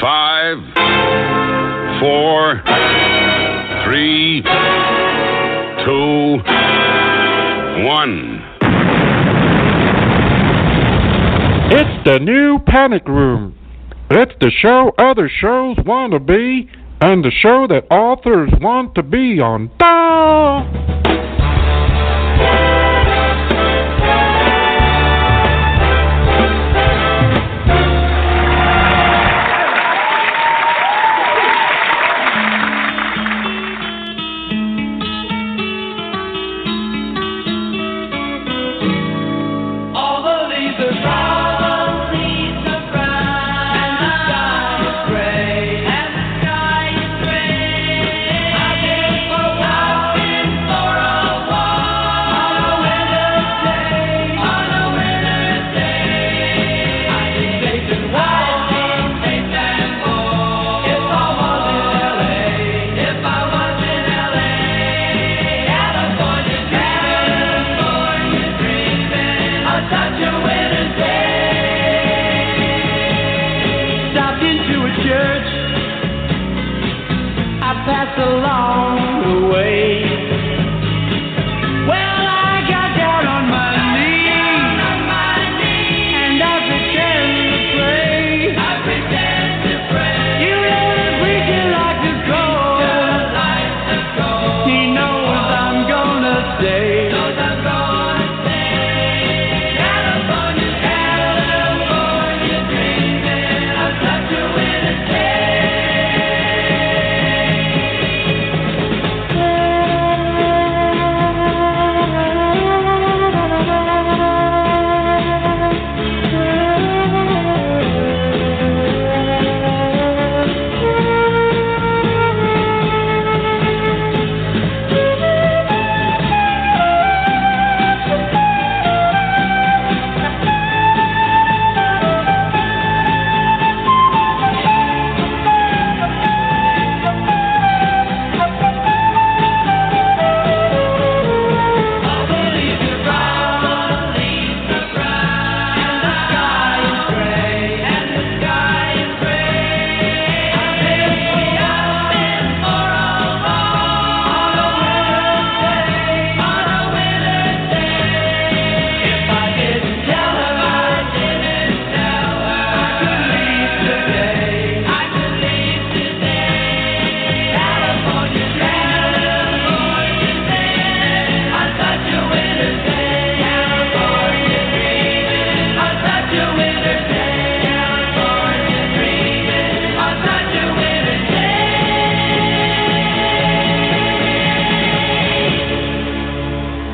5, 4, 3, 2, 1. It's the new Panic Room. It's the show other shows want to be, and the show that authors want to be on.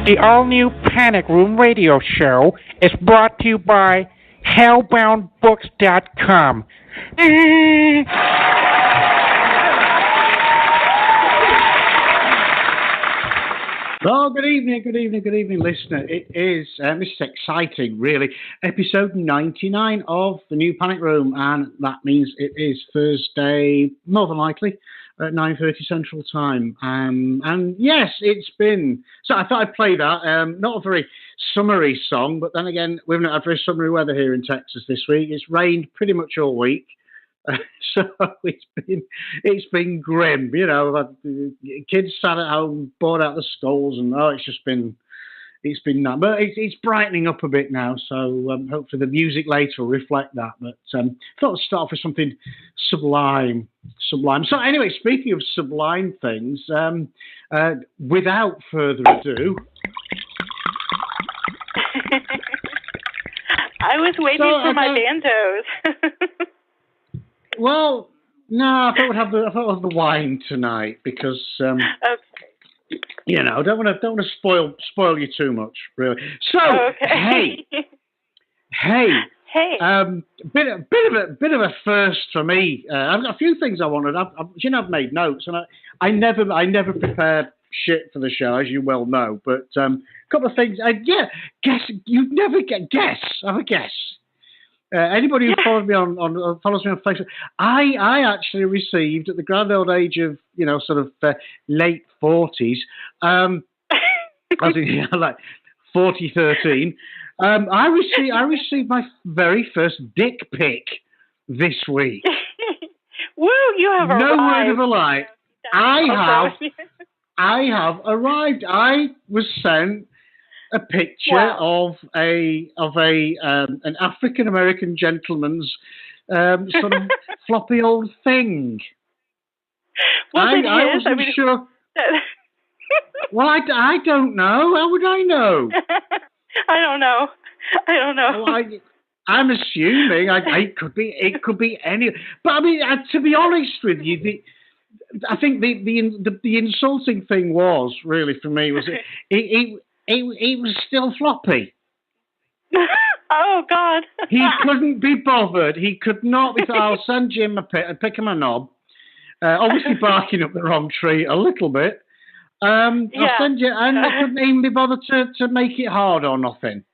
The all-new Panic Room radio show is brought to you by hellboundbooks.com. Oh, good evening, listener. It is, this is exciting, really. Episode 99 of the new Panic Room, and that means it is Thursday, more than likely, at 9:30 Central Time. And yes, it's been... So I thought I'd play that. Not a very summery song, but then again, we've not had very summery weather here in Texas this week. It's rained pretty much all week. So it's been grim, you know. Kids sat at home, bored out of the schools, and it's been that. But it's brightening up a bit now, so hopefully the music later will reflect that. But I thought I'd start off with something sublime. So anyway, speaking of sublime things, without further ado. I was waiting for my banjos. Well, no, I thought we'd have the wine tonight because okay. You know, don't want to spoil you too much, really. So, okay. hey, bit of a first for me. I've got a few things I wanted. I've made notes, and I never prepared shit for the show, as you well know. But a couple of things. Guess you'd never guess. Have a guess. Anybody who follows me on Facebook, I actually received at the grand old age of sort of late 40s, I think like 4013. I received my very first dick pic this week. Woo, you have arrived. No word of a lie. I have arrived. I was sent a picture of an African American gentleman's sort of floppy old thing. I wasn't sure. Well, I don't know. How would I know? I don't know. Well, I'm assuming it could be any. But I mean, to be honest with you, I think the insulting thing was really for me was it was still floppy. Oh God! He couldn't be bothered. He could not. I'll send Jim a pick of my knob. Obviously barking up the wrong tree a little bit. I'll send you, and I couldn't even be bothered to make it hard or nothing.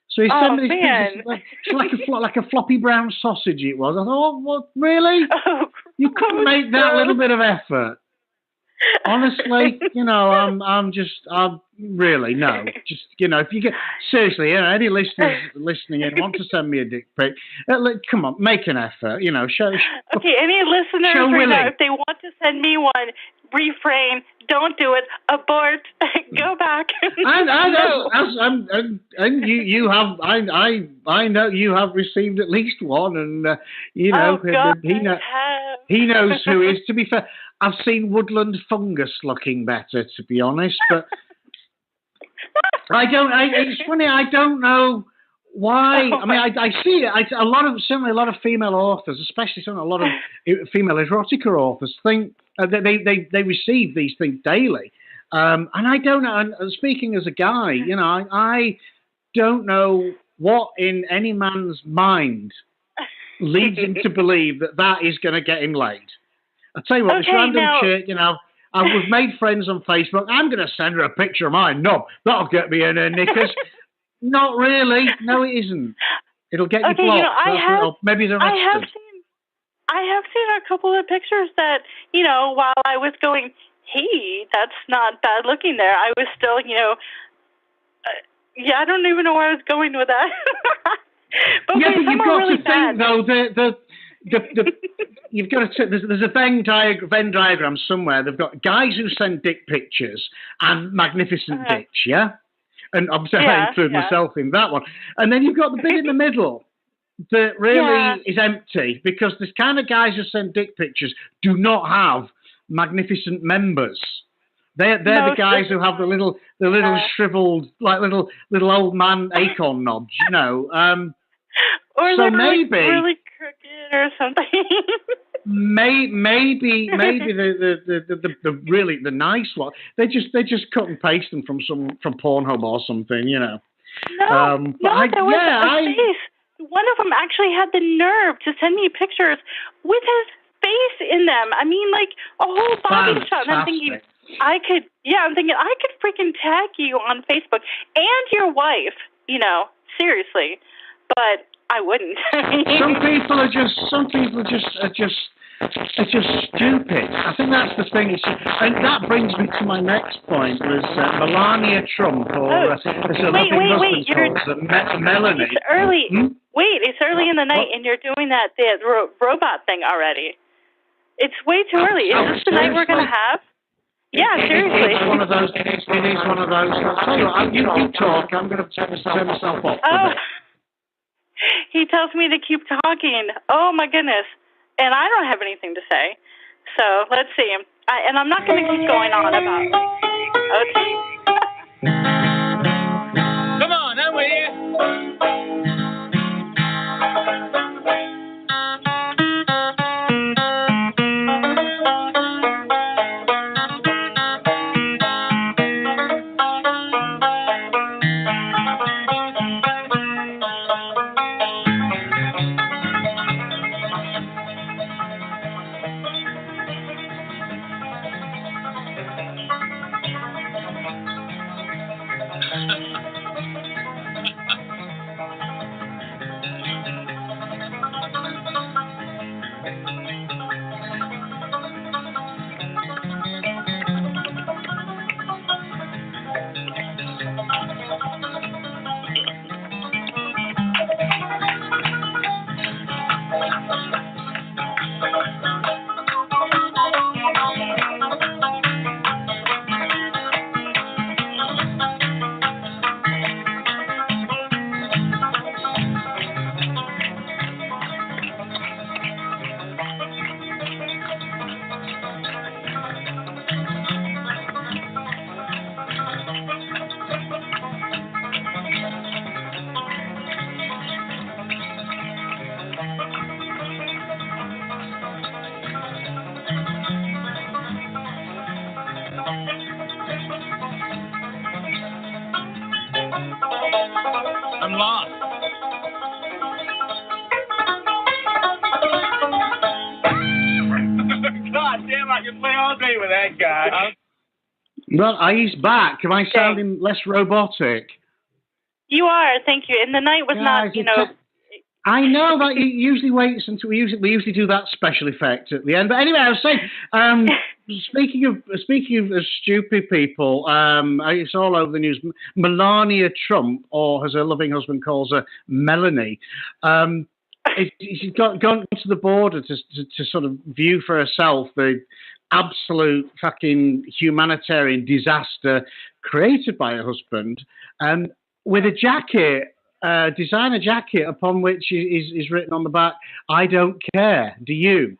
So he sent me this picture. It's like a floppy brown sausage. It was. I thought, oh, what? Really? Oh, you couldn't make that little bit of effort. Honestly, I'm really no. Just if you get seriously, any listeners listening in want to send me a dick pic, come on, make an effort. Show. Okay, any listeners right now, if they want to send me one, refrain. Don't do it. Abort. Go back. And you have. I know you have received at least one, and God, he knows who is. To be fair, I've seen woodland fungus looking better, to be honest, but it's funny. I don't know why. I mean, I see it. Certainly a lot of female authors, especially a lot of female erotica authors, think they receive these things daily, and I don't know. And speaking as a guy, I don't know what in any man's mind leads him to believe that is going to get him laid. I'll tell you what, this random chick, we've made friends on Facebook. I'm going to send her a picture of my knob. That'll get me in her knickers. Not really. No, it isn't. It'll get you blocked. Maybe they're arrested. I have seen a couple of pictures that, while I was going, hey, that's not bad looking there, I was still, I don't even know where I was going with that. But you've got really to think, though, you've got to. There's a Venn diagram somewhere. They've got guys who send dick pictures and magnificent dicks, yeah? And obviously I include myself in that one. And then you've got the bit in the middle that really is empty, because the kind of guys who send dick pictures do not have magnificent members. They're the guys who have the little shriveled, like little old man acorn knobs, or so they're maybe really crooked or something. maybe the really the nice one. They just cut and paste them from Pornhub or something, No, there was a face. One of them actually had the nerve to send me pictures with his face in them. I mean, like a whole body shot. And I'm thinking, I could freaking tag you on Facebook and your wife, seriously. But I wouldn't. Some people are just stupid. I think that's the thing. And that brings me to my next point, was Melania Trump, or as her living husband calls Melanie. It's early. Wait, it's early in the night, and you're doing the robot thing already. It's way too early. Is this the night we're going to have? Yeah, seriously. It's one of those. It is one of those. I'll tell you, you talk. I'm going to turn myself off a bit. He tells me to keep talking. Oh, my goodness. And I don't have anything to say. So, let's see. And I'm not going to keep going on about it. Okay. Come on, I'm with you. can play all day with that guy. Well, he's back. Am I sounding less robotic? You are, thank you. And the night was not, I know that he usually waits until we usually do that special effect at the end. But anyway, I was saying, speaking of stupid people, it's all over the news. Melania Trump, or as her loving husband calls her, Melanie, she's gone to the border to sort of view for herself the absolute fucking humanitarian disaster created by her husband, with a jacket. Designer jacket upon which is written on the back, "I don't care, do you?"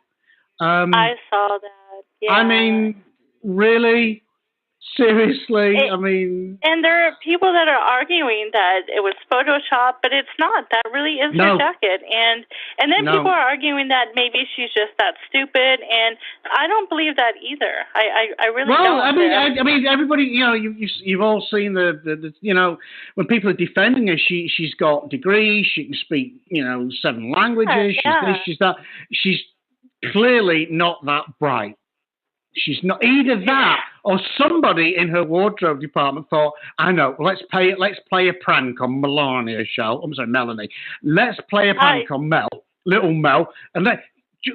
I saw that. Yeah. I mean, really? Seriously? And there are people that are arguing that it was Photoshop, but it's not. That really is her jacket. And then people are arguing that maybe she's just that stupid, and I don't believe that either. I really don't. Well, I mean, everybody, you've all seen the when people are defending her, she's got degrees, she can speak, 7 languages, she's this, she's that. She's clearly not that bright. She's not either that, or somebody in her wardrobe department thought, I know, let's play a prank on Melania, Melanie. Let's play a prank on little Mel, and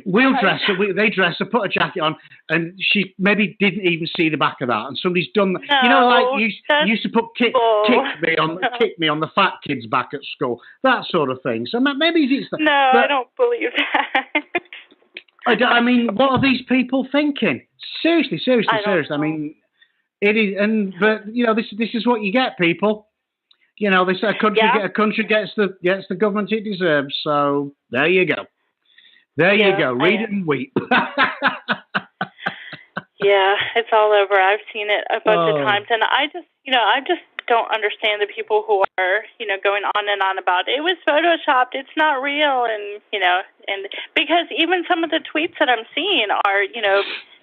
we'll dress her. They dress her, put a jacket on, and she maybe didn't even see the back of that. And somebody's done that. No, you used to put kick me on the fat kid's back at school, that sort of thing. So maybe it's that. No, I don't believe that. I mean, what are these people thinking? Seriously. I mean, it is, but this is what you get, people. They say a country gets the government it deserves. So there you go. You go. Read it and weep. Yeah, it's all over. I've seen it a bunch of times, and I just don't understand the people who are, going on and on about it was photoshopped, it's not real, and because even some of the tweets that I'm seeing are,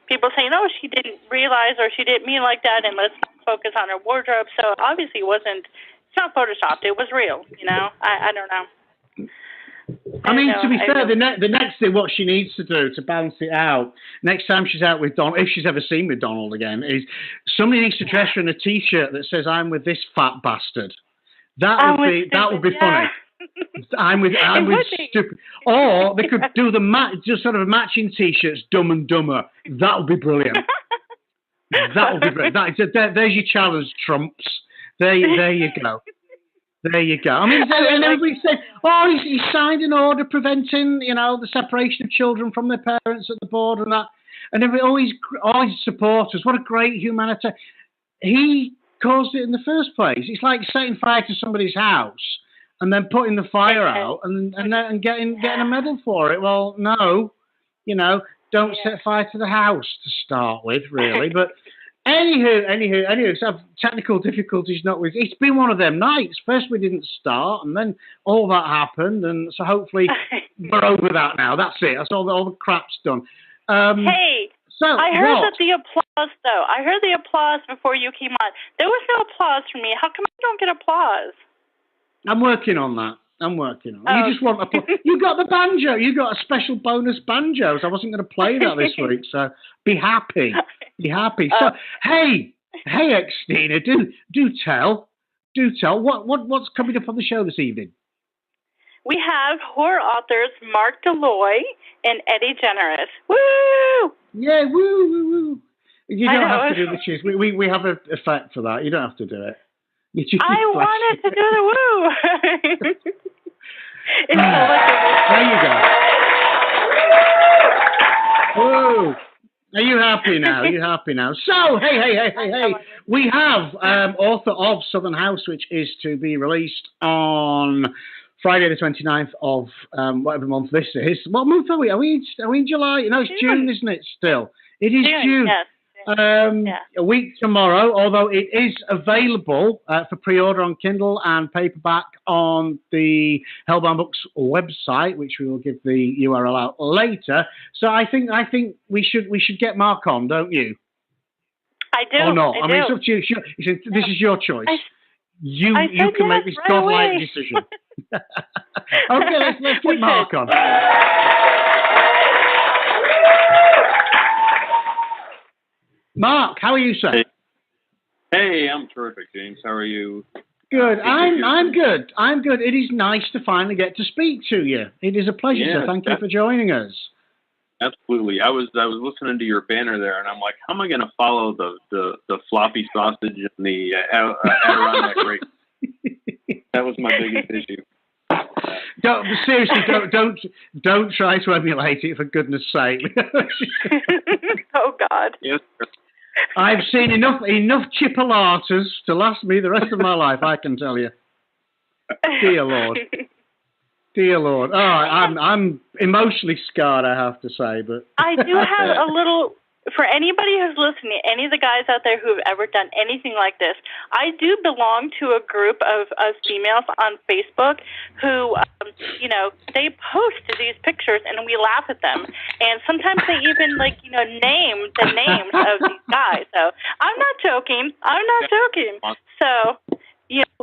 people saying, oh, she didn't realize or she didn't mean like that, and let's focus on her wardrobe. So obviously it's not photoshopped, it was real, I don't know. I mean, to be fair, the next thing, what she needs to do to balance it out, next time she's out with Donald, if she's ever seen with Donald again, is somebody needs to dress her in a T-shirt that says, I'm with this fat bastard. That would be funny. I'm with stupid. Or they could do just sort of matching T-shirts, Dumb and Dumber. That would be brilliant. That would be brilliant. There's your challenge, Trumps. There you go. There you go. I mean, and everybody said, oh, he signed an order preventing, the separation of children from their parents at the border and that. And everybody, all his supporters, what a great humanitarian. He caused it in the first place. It's like setting fire to somebody's house and then putting the fire out and getting a medal for it. Well, no, don't set fire to the house to start with, really. But Anywho, so technical difficulties not with. It's been one of them nights. First we didn't start, and then all that happened, and so hopefully we're over that now. That's it. That's all the crap's done. Hey, so I heard that the applause, though. I heard the applause before you came on. There was no applause for me. How come I don't get applause? I'm working on that. You just want you got the banjo. You got a special bonus banjo. So I wasn't going to play that this week. So be happy. So hey, Xtina, do tell. What's coming up on the show this evening? We have horror authors Mark Deloy and Eddie Generous. Woo! Yeah, woo. You don't have to do the cheers. We have an effect for that. You don't have to do it. I wanted to do the woo. There you go. Woo. Are you happy now? So, hey. We have author of Southern House, which is to be released on Friday the 29th of whatever month this is. What month are we? Are we in July? No, it's June, isn't it, still? It is June. Yes. A week tomorrow, although it is available for pre-order on Kindle and paperback on the Hellbound Books website, which we will give the URL out later. So I think we should get Mark on, don't you? I do. Or not? I mean, it's up to you. This is your choice. You can make this godlike decision. Okay, let's get Mark on. Mark, how are you, sir? Hey, I'm terrific, James. How are you? Good. I'm good. I'm good. It is nice to finally get to speak to you. It is a pleasure, sir. Thank you for joining us. Absolutely. I was listening to your banner there, and I'm like, how am I going to follow the floppy sausage and the Adirondack grape? That was my biggest issue. Don't try to emulate it, for goodness sake. Oh God. Yes. I've seen enough chipolatas to last me the rest of my life, I can tell you. Dear Lord. Dear Lord. Oh, I'm emotionally scarred, I have to say, but I do have a little. For anybody who's listening, any of the guys out there who've ever done anything like this, I do belong to a group of females on Facebook who, they post these pictures and we laugh at them. And sometimes they even, name the names of these guys. So I'm not joking. So,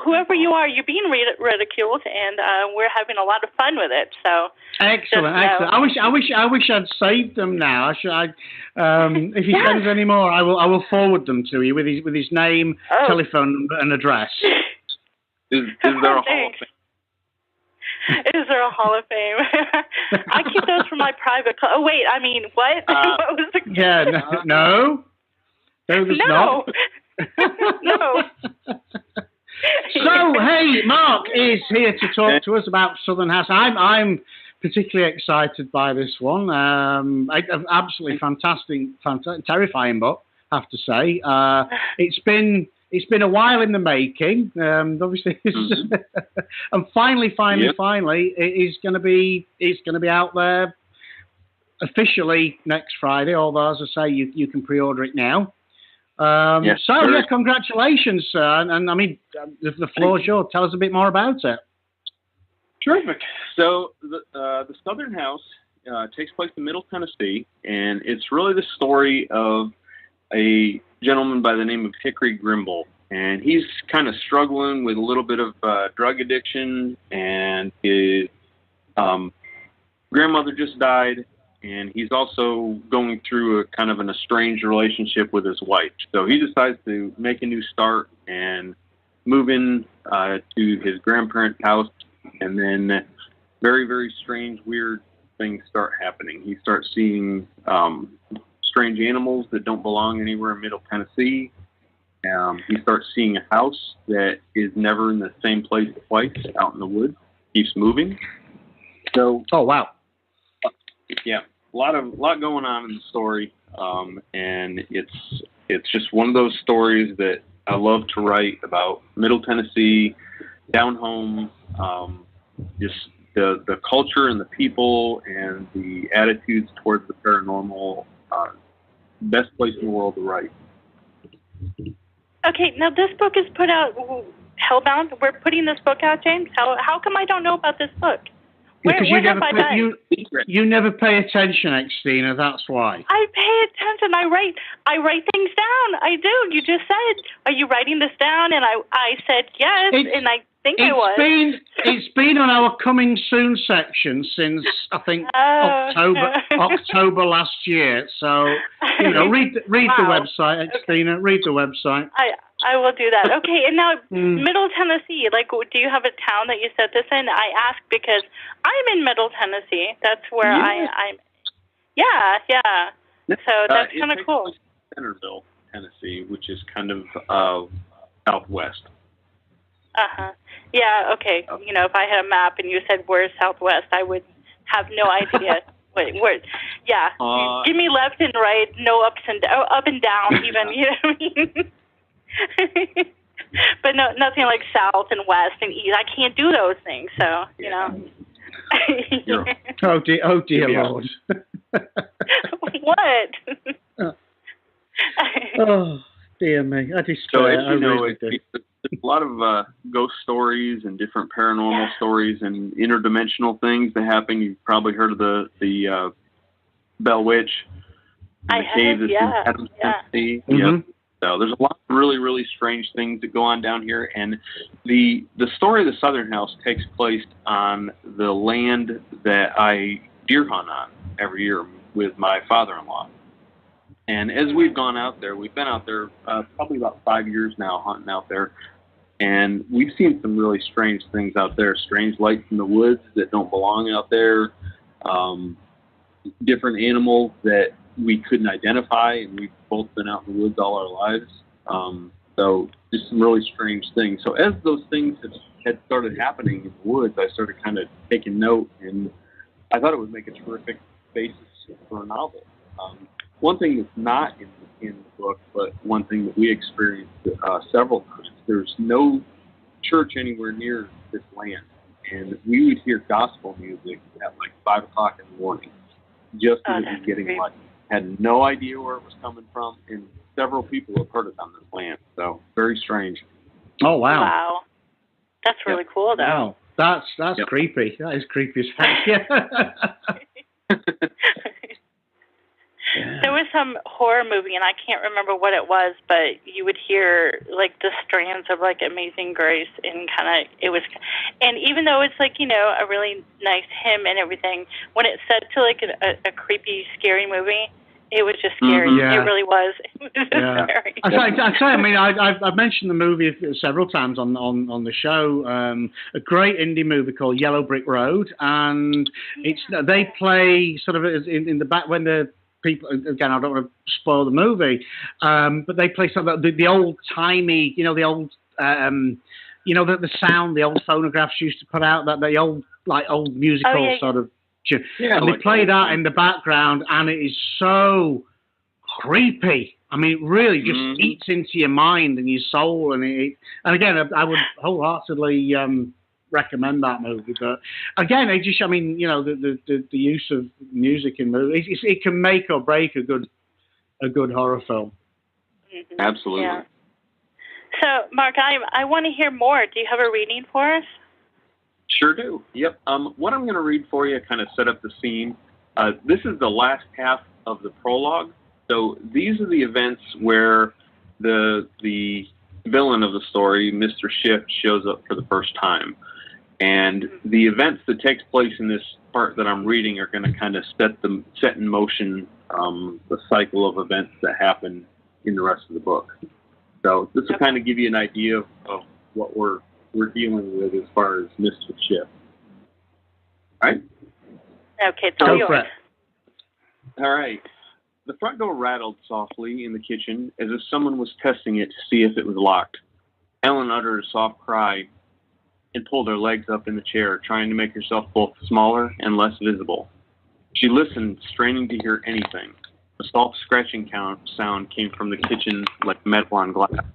whoever you are, you're being ridiculed, and we're having a lot of fun with it. So excellent. I wish I'd saved them now. If he sends any more, I will forward them to you with his name, telephone number, and address. Is there a Hall of Fame? Is there a Hall of Fame? I keep those for my private. Oh wait, I mean what? What was the? Yeah, no, there's not. No. So, hey, Mark is here to talk to us about Southern House. I'm particularly excited by this one. Absolutely fantastic, terrifying book, I have to say. It's been a while in the making. Obviously, and finally, it is going to be out there officially next Friday. Although, as I say, you can pre-order it now. Congratulations, sir. And I mean, the floor is yours. Tell us a bit more about it. Terrific. So the Southern House takes place in Middle Tennessee, and it's really the story of a gentleman by the name of Hickory Grimble. And he's kind of struggling with a little bit of drug addiction, and his grandmother just died. And he's also going through a kind of an estranged relationship with his wife. So he decides to make a new start and move in to his grandparents' house. And then very, very strange, weird things start happening. He starts seeing strange animals that don't belong anywhere in Middle Tennessee. He starts seeing a house that is never in the same place twice, out in the woods. Keeps moving. So. Oh, wow. Yeah, a lot going on in the story, and it's just one of those stories that I love to write about Middle Tennessee, down home, just the culture and the people and the attitudes towards the paranormal. Best place in the world to write. Okay, now this book is put out. Hellbound. We're putting this book out, James. How come I don't know about this book? Because you never pay attention, Xtina, that's why. I pay attention. I write things down. I do. You just said, are you writing this down? And I said yes, and I think I was. It's been on our coming soon section since, I think, October last year. So, read the website, Xtina. Read the website. I will do that. Okay, and now Middle Tennessee, do you have a town that you set this in? I ask because I'm in Middle Tennessee. That's where I'm. Yeah. So that's kind of cool. Centerville, Tennessee, which is kind of southwest. Yeah. Okay. If I had a map and you said where's southwest, I would have no idea. Where? Yeah. Give me left and right, no up and down, even. You know what I mean? But nothing like south and west and east. I can't do those things. So Oh dear Lord. What? Oh dear me. I despair. So there's a lot of ghost stories and different paranormal stories and interdimensional things that happen. You've probably heard of the Bell Witch. I have, yeah. Tennessee. Yep. So there's a lot of really, really strange things that go on down here. And the story of the Southern House takes place on the land that I deer hunt on every year with my father-in-law. And as we've gone out there, we've been out there probably about 5 years now hunting out there. And we've seen some really strange things out there, strange lights in the woods that don't belong out there, different animals that we couldn't identify, and we've both been out in the woods all our lives. So just some really strange things. So as those things had started happening in the woods, I started kind of taking note, and I thought it would make a terrific basis for a novel. One thing that's not in the book, but one thing that we experienced several times, there's no church anywhere near this land. And we would hear gospel music at like 5 o'clock in the morning, just as it was getting light. Had no idea where it was coming from, and several people have heard it on this land. So very strange. Oh, wow. Wow. That's really cool, though. Wow. That's creepy. That is creepy as heck. Yeah. There was some horror movie, and I can't remember what it was, but you would hear like the strands of like Amazing Grace, and and even though it's like, you know, a really nice hymn and everything, when it's set to like a creepy, scary movie, it was just scary. Mm-hmm. Yeah. It really was. It was just scary. I mean, I've mentioned the movie several times on the show. A great indie movie called Yellow Brick Road, and they play sort of in the back when the people, again, I don't want to spoil the movie, but they play some of the old timey, you know, the old, you know, the sound the old phonographs used to put out, that the old musical sort of. Yeah, and they play that in the background, and it is so creepy. I mean, it really just eats into your mind and your soul, and again, I would wholeheartedly recommend that movie. But again, you know, the use of music in movies, it can make or break a good horror film. Mm-hmm. Absolutely. Yeah. So, Mark, I want to hear more. Do you have a reading for us? Sure do. Yep. What I'm going to read for you kind of set up the scene. This is the last half of the prologue. So these are the events where the villain of the story, Mr. Schiff, shows up for the first time. And the events that takes place in this part that I'm reading are going to kind of set in motion the cycle of events that happen in the rest of the book. So this will kind of give you an idea of what we're dealing with as far as Mr. Schiff. All right? Okay, it's all yours. All right. The front door rattled softly in the kitchen as if someone was testing it to see if it was locked. Ellen uttered a soft cry and pulled her legs up in the chair, trying to make herself both smaller and less visible. She listened, straining to hear anything. A soft scratching sound came from the kitchen like metal on glass.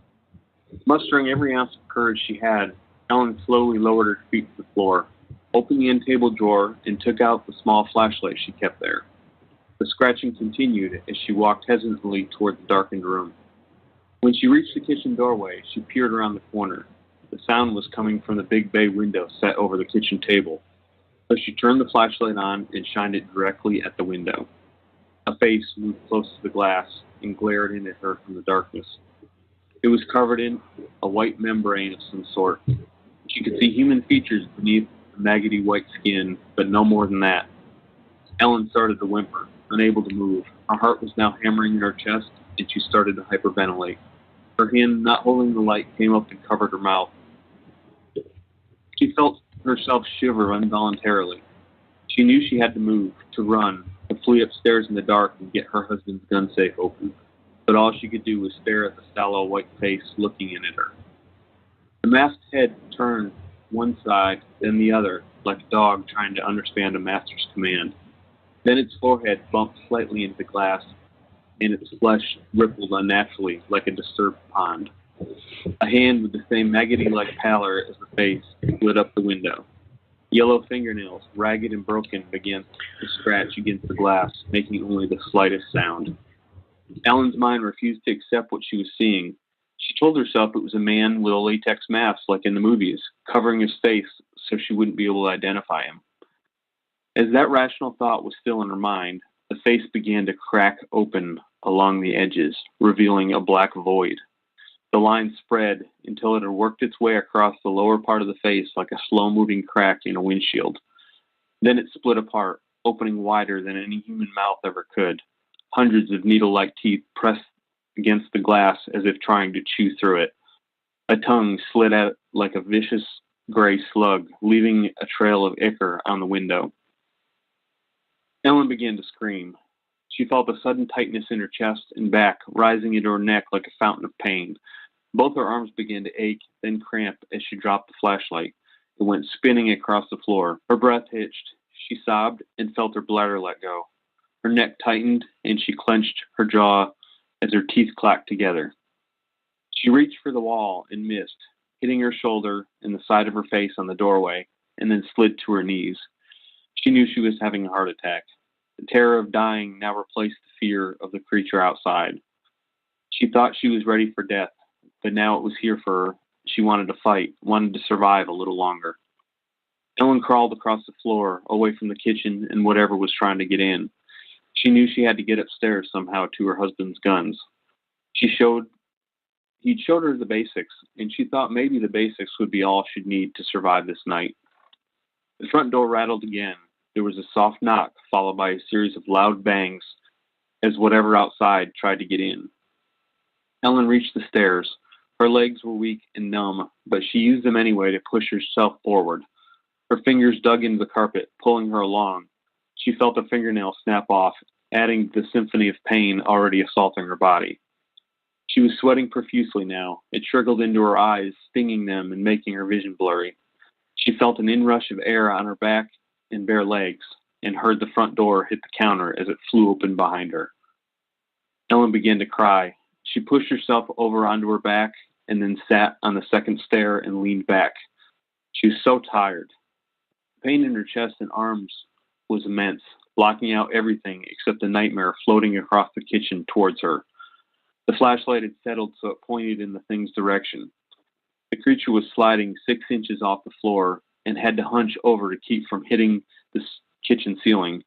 Mustering every ounce of courage she had, Ellen slowly lowered her feet to the floor, opened the end table drawer, and took out the small flashlight she kept there. The scratching continued as she walked hesitantly toward the darkened room. When she reached the kitchen doorway, she peered around the corner. The sound was coming from the big bay window set over the kitchen table. So she turned the flashlight on and shined it directly at the window. A face moved close to the glass and glared in at her from the darkness. It was covered in a white membrane of some sort. She could see human features beneath the maggoty white skin, but no more than that. Ellen started to whimper, unable to move. Her heart was now hammering in her chest, and she started to hyperventilate. Her hand, not holding the light, came up and covered her mouth. She felt herself shiver involuntarily. She knew she had to move, to run, to flee upstairs in the dark and get her husband's gun safe open. But all she could do was stare at the sallow white face looking in at her. The masked head turned one side, then the other, like a dog trying to understand a master's command. Then its forehead bumped slightly into the glass, and its flesh rippled unnaturally like a disturbed pond. A hand with the same maggoty-like pallor as the face slid up the window. Yellow fingernails, ragged and broken, began to scratch against the glass, making only the slightest sound. Ellen's mind refused to accept what she was seeing. She told herself it was a man with a latex mask like in the movies, covering his face so she wouldn't be able to identify him. As that rational thought was still in her mind, the face began to crack open along the edges, revealing a black void. The line spread until it had worked its way across the lower part of the face like a slow-moving crack in a windshield. Then it split apart, opening wider than any human mouth ever could. hundreds of needle-like teeth pressed against the glass as if trying to chew through it. A tongue slid out like a vicious gray slug, leaving a trail of ichor on the window. Ellen began to scream. She felt a sudden tightness in her chest and back, rising into her neck like a fountain of pain. Both her arms began to ache, then cramp as she dropped the flashlight. It went spinning across the floor. Her breath hitched. She sobbed and felt her bladder let go. Her neck tightened, and she clenched her jaw as her teeth clacked together. She reached for the wall and missed, hitting her shoulder and the side of her face on the doorway, and then slid to her knees. She knew she was having a heart attack. The terror of dying now replaced the fear of the creature outside. She thought she was ready for death, but now it was here for her. She wanted to fight, wanted to survive a little longer. Ellen crawled across the floor, away from the kitchen and whatever was trying to get in. She knew she had to get upstairs somehow to her husband's guns. He'd showed her the basics, and she thought maybe the basics would be all she'd need to survive this night. The front door rattled again. There was a soft knock, followed by a series of loud bangs as whatever outside tried to get in. Ellen reached the stairs. Her legs were weak and numb, but she used them anyway to push herself forward. Her fingers dug into the carpet, pulling her along. She felt a fingernail snap off, adding to the symphony of pain already assaulting her body. She was sweating profusely now. It trickled into her eyes, stinging them and making her vision blurry. She felt an inrush of air on her back and bare legs, and heard the front door hit the counter as it flew open behind her. Ellen began to cry. She pushed herself over onto her back and then sat on the second stair and leaned back. She was so tired. The pain in her chest and arms was immense, blocking out everything except the nightmare floating across the kitchen towards her. The flashlight had settled so it pointed in the thing's direction. The creature was sliding 6 inches off the floor and had to hunch over to keep from hitting the kitchen ceiling,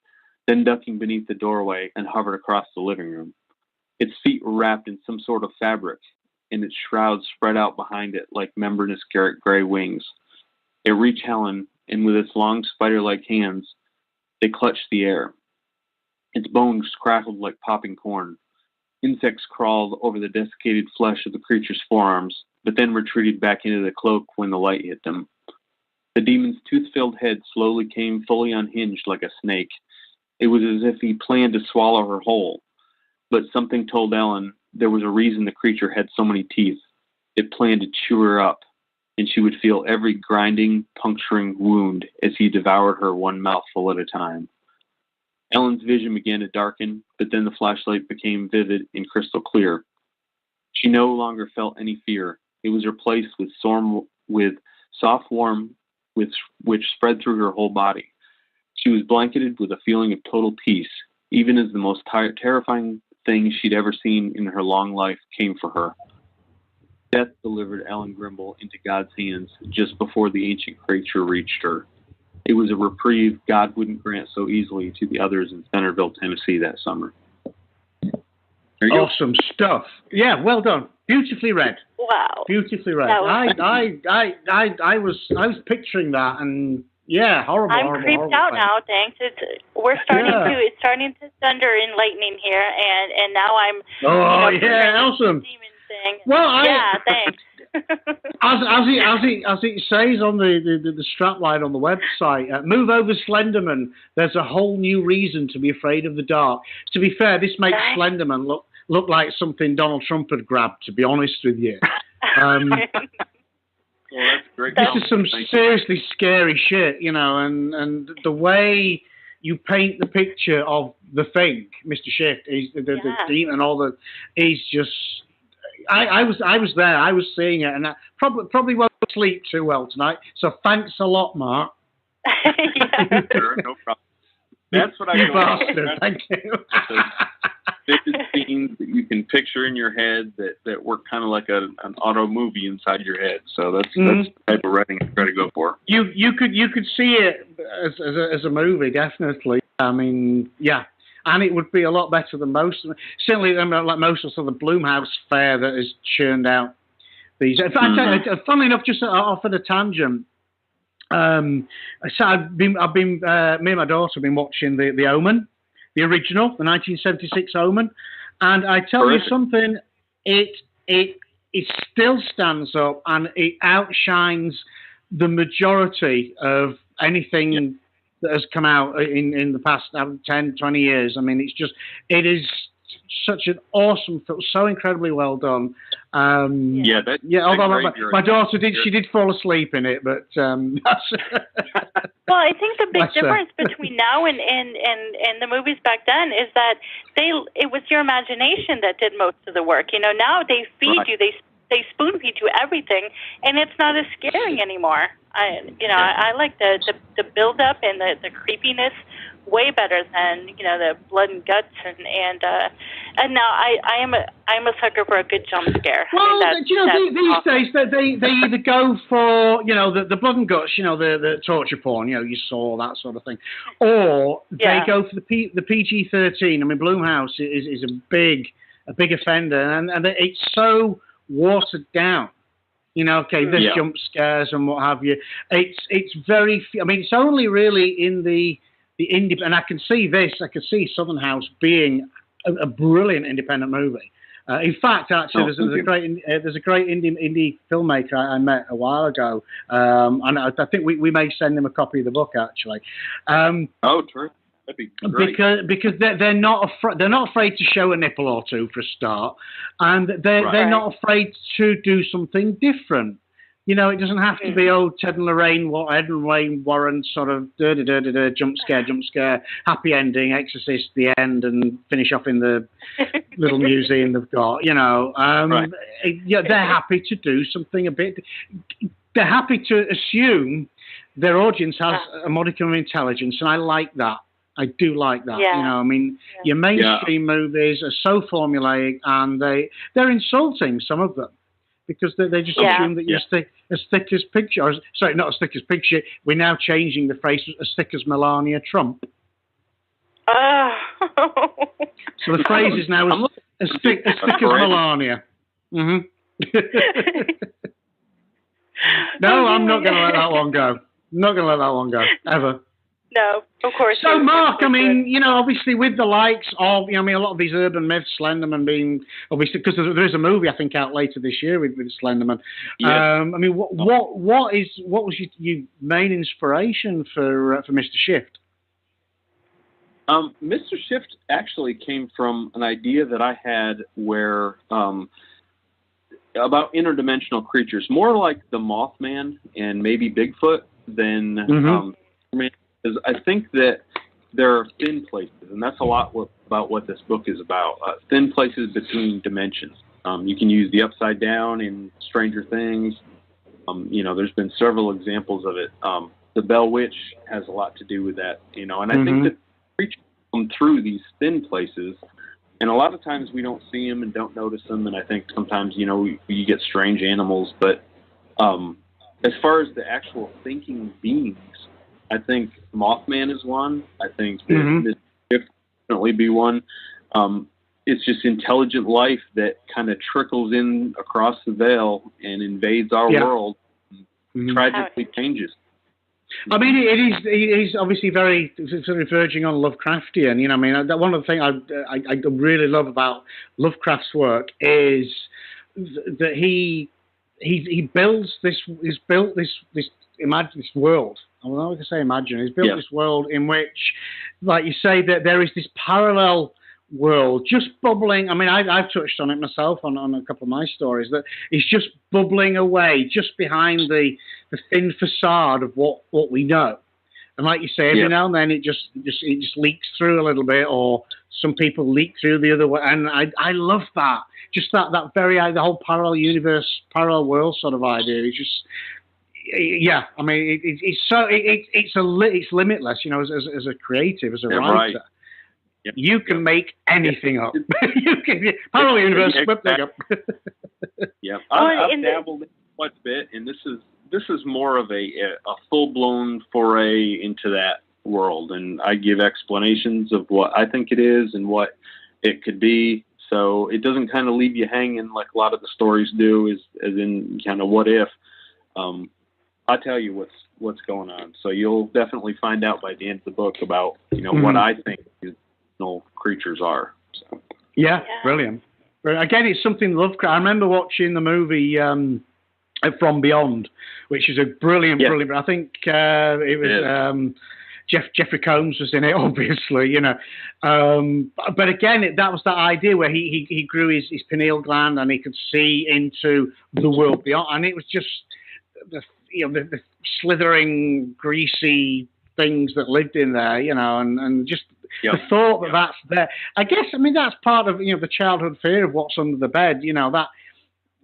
then ducking beneath the doorway and hovered across the living room. Its feet were wrapped in some sort of fabric, and its shrouds spread out behind it like membranous gray wings. It reached Helen, and with its long spider-like hands, they clutched the air. Its bones crackled like popping corn. Insects crawled over the desiccated flesh of the creature's forearms, but then retreated back into the cloak when the light hit them. The demon's tooth-filled head slowly came fully unhinged like a snake. It was as if he planned to swallow her whole. But something told Ellen there was a reason the creature had so many teeth. It planned to chew her up, and she would feel every grinding, puncturing wound as he devoured her one mouthful at a time. Ellen's vision began to darken, but then the flashlight became vivid and crystal clear. She no longer felt any fear. It was replaced with soft warmth which spread through her whole body. She was blanketed with a feeling of total peace, even as the most terrifying thing she'd ever seen in her long life came for her. Death delivered Ellen Grimble into God's hands just before the ancient creature reached her. It was a reprieve God wouldn't grant so easily to the others in Centerville, Tennessee that summer. Awesome stuff. Yeah, well done. Beautifully read. Wow. Beautifully read. I was picturing that, and yeah, horrible. I'm creeped out now. Thanks. It's starting to thunder and lightning here, and now I'm. Oh awesome. Demon thing. Well, thanks. as it says on the strapline on the website, move over Slenderman. There's a whole new reason to be afraid of the dark. To be fair, this makes Slenderman look like something Donald Trump had grabbed, to be honest with you. Well, that's great. This is some seriously scary shit, and the way you paint the picture of the thing, Mr. Shift, is the demon, all the, is just. I was there. I was seeing it, and I probably won't sleep too well tonight. So thanks a lot, Mark. Sure, no problem. That's what I you bastard. Thank you. Vivid scenes that you can picture in your head that work kind of like an auto movie inside your head. So that's the type of writing I try to go for. You could see it as a movie, definitely. I mean, yeah. And it would be a lot better than most. Certainly, like most of the Blumhouse fare that has churned out these. In fact, funnily enough, just off at a tangent. So I've been me and my daughter have been watching the Omen, the original, the 1976 Omen. And I tell you something, it still stands up and it outshines the majority of anything that has come out in the past 10, 20 years. I mean, it is such an awesome film, so incredibly well done. Although my daughter did fall asleep in it, but that's well, I think the big difference between now and the movies back then is that it was your imagination that did most of the work. You know, now they feed you, they spoon feed you everything, and it's not as scary anymore. I like the build up and the creepiness way better than the blood and guts and now I'm a sucker for a good jump scare. Well, these days they either go for the blood and guts, the torture porn, you saw that sort of thing, or they go for the PG-13. I mean, Blumhouse is a big offender, and it's so watered down. There's jump scares and what have you. It's very. I mean, it's only really in the indie, and I can see Southern House being a brilliant independent movie. In fact, actually, there's a great indie filmmaker I met a while ago, and I think we may send him a copy of the book actually. True. That'd be great. Because they're not afraid to show a nipple or two for a start, and they're not afraid to do something different. It doesn't have to be Ed and Lorraine Warren sort of jump scare, happy ending, Exorcist, the end, and finish off in the little museum they've got. They're happy to do something a bit. They're happy to assume their audience has a modicum of intelligence, and I like that. I do like that. Your mainstream movies are so formulaic, and they're insulting, some of them, because they just assume that you're as thick as picture. Or, sorry, not as thick as picture. We're now changing the phrase as thick as Melania Trump. So the phrase is now as thick as Melania. Mm-hmm. No, I'm not going to let that one go. Not going to let that one go, ever. No, of course. So, Mark, I mean, obviously with the likes of, a lot of these urban myths, Slenderman being, obviously, because there is a movie, I think, out later this year with Slenderman. Yes. I mean, what was your main inspiration for Mr. Shift? Mr. Shift actually came from an idea that I had where, about interdimensional creatures, more like the Mothman and maybe Bigfoot than, because I think that there are thin places, and that's a lot about what this book is about. Thin places between dimensions. You can use the upside down in Stranger Things. There's been several examples of it. The Bell Witch has a lot to do with that. And I think that creatures come through these thin places, and a lot of times we don't see them and don't notice them. And I think sometimes you get strange animals, but as far as the actual thinking beings, I think Mothman is one. I think Mr. Shift definitely be one. It's just intelligent life that kind of trickles in across the veil and invades our world and tragically changes. I mean, it is obviously very sort of verging on Lovecraftian. One of the things I really love about Lovecraft's work is that he builds this. He's built this world. I'm not going to say imagine. He's built this world in which, like you say, that there is this parallel world just bubbling. I mean, I've touched on it myself on a couple of my stories, that it's just bubbling away just behind the thin facade of what we know. And like you say, every now and then it just leaks through a little bit, or some people leak through the other way. And I love that. Just that the whole parallel universe, parallel world sort of idea. It's just. Yeah, I mean, it's limitless, as a creative, as a writer. Right. Yep. You can make anything up. You can parallel universe, whip thing up. Yeah, I've dabbled in quite a bit, and this is more of a full blown foray into that world, and I give explanations of what I think it is and what it could be. So it doesn't kind of leave you hanging like a lot of the stories do, as in kind of what if. I'll tell you what's going on. So you'll definitely find out by the end of the book about, what I think dimensional creatures are. So. Yeah, brilliant. Again, it's something Lovecraft. I remember watching the movie From Beyond, which is a brilliant. I think it was Jeffrey Combs was in it, obviously, you know. But again, that was that idea where he grew his pineal gland and he could see into the world beyond, and it was just the slithering, greasy things that lived in there, you know, and just the thought that that's there. I guess, I mean, that's part of, the childhood fear of what's under the bed, you know, that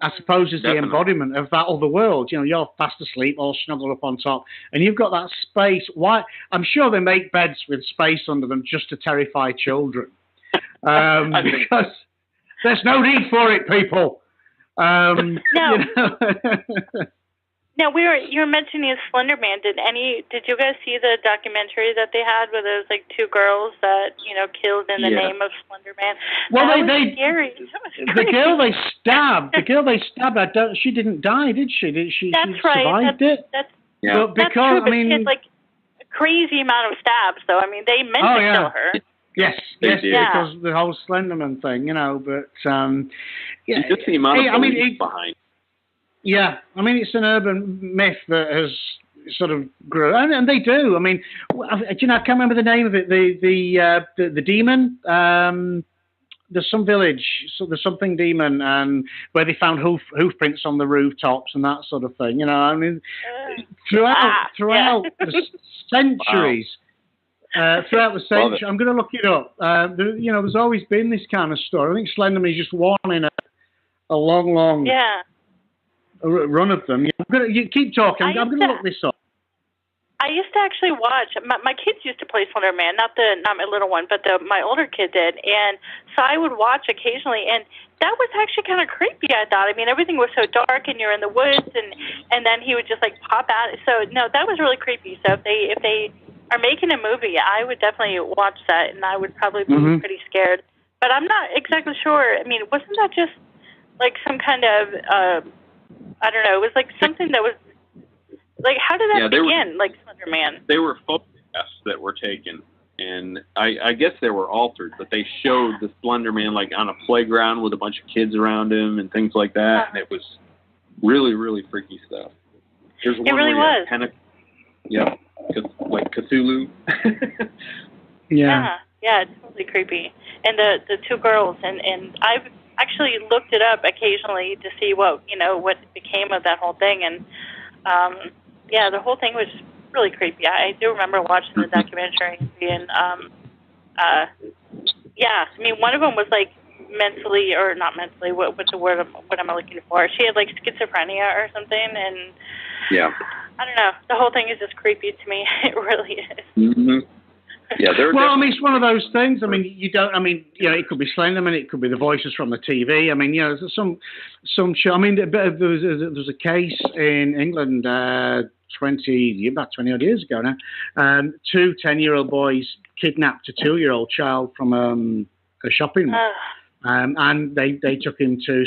I suppose is the embodiment of that other world. You know, you're fast asleep, all snuggled up on top, and you've got that space. Why? I'm sure they make beds with space under them just to terrify children, because there's no need for it, people. No. Now you were mentioning Slender Man. Did you guys see the documentary that they had where there was like two girls that killed in the name of Slender Man? Well, that was scary. The girl they stabbed. She didn't die, did she? She survived it. But because true, but she had like a crazy amount of stabs, though. I mean, they meant to kill her. Yes, because the whole Slenderman thing, But just the amount of belief behind. Yeah, I mean, it's an urban myth that has sort of grown, and they do. I mean, I can't remember the name of it. The demon. There's some village, so there's something demon, and where they found hoof prints on the rooftops and that sort of thing. I mean, throughout the centuries. Throughout the century, I'm going to look it up. There's always been this kind of story. I think Slenderman is just one in a long run of them. You keep talking. I'm going to look this up. I used to actually watch. My kids used to play Slender Man, not my little one, but my older kid did, and so I would watch occasionally, and that was actually kind of creepy. I thought. I mean, everything was so dark, and you're in the woods, and then he would just like pop out. So no, that was really creepy. So if they are making a movie, I would definitely watch that, and I would probably be pretty scared. But I'm not exactly sure. I mean, wasn't that just like some kind of I don't know. It was like something that was like, how did that begin? Like Slender Man. They were photographs that were taken, and I guess they were altered, but they showed the Slender Man like on a playground with a bunch of kids around him and things like that, and it was really, really freaky stuff. There's one really was. Like Cthulhu. Yeah, it's totally creepy. And the two girls, and I've actually looked it up occasionally to see what became of that whole thing, and the whole thing was really creepy. I do remember watching the documentary and being I mean, one of them was like mentally, or not mentally, what's the word, what am I looking for? She had like schizophrenia or something, and I don't know, the whole thing is just creepy to me. It really is. Yeah, well, I mean, it's one of those things. I mean, it could be Slenderman, it could be the voices from the TV. I mean, there's some show. I mean, there was a case in England about 20 odd years ago now. Two 10-year-old boys kidnapped a 2-year-old child from a shopping mall, and they took him to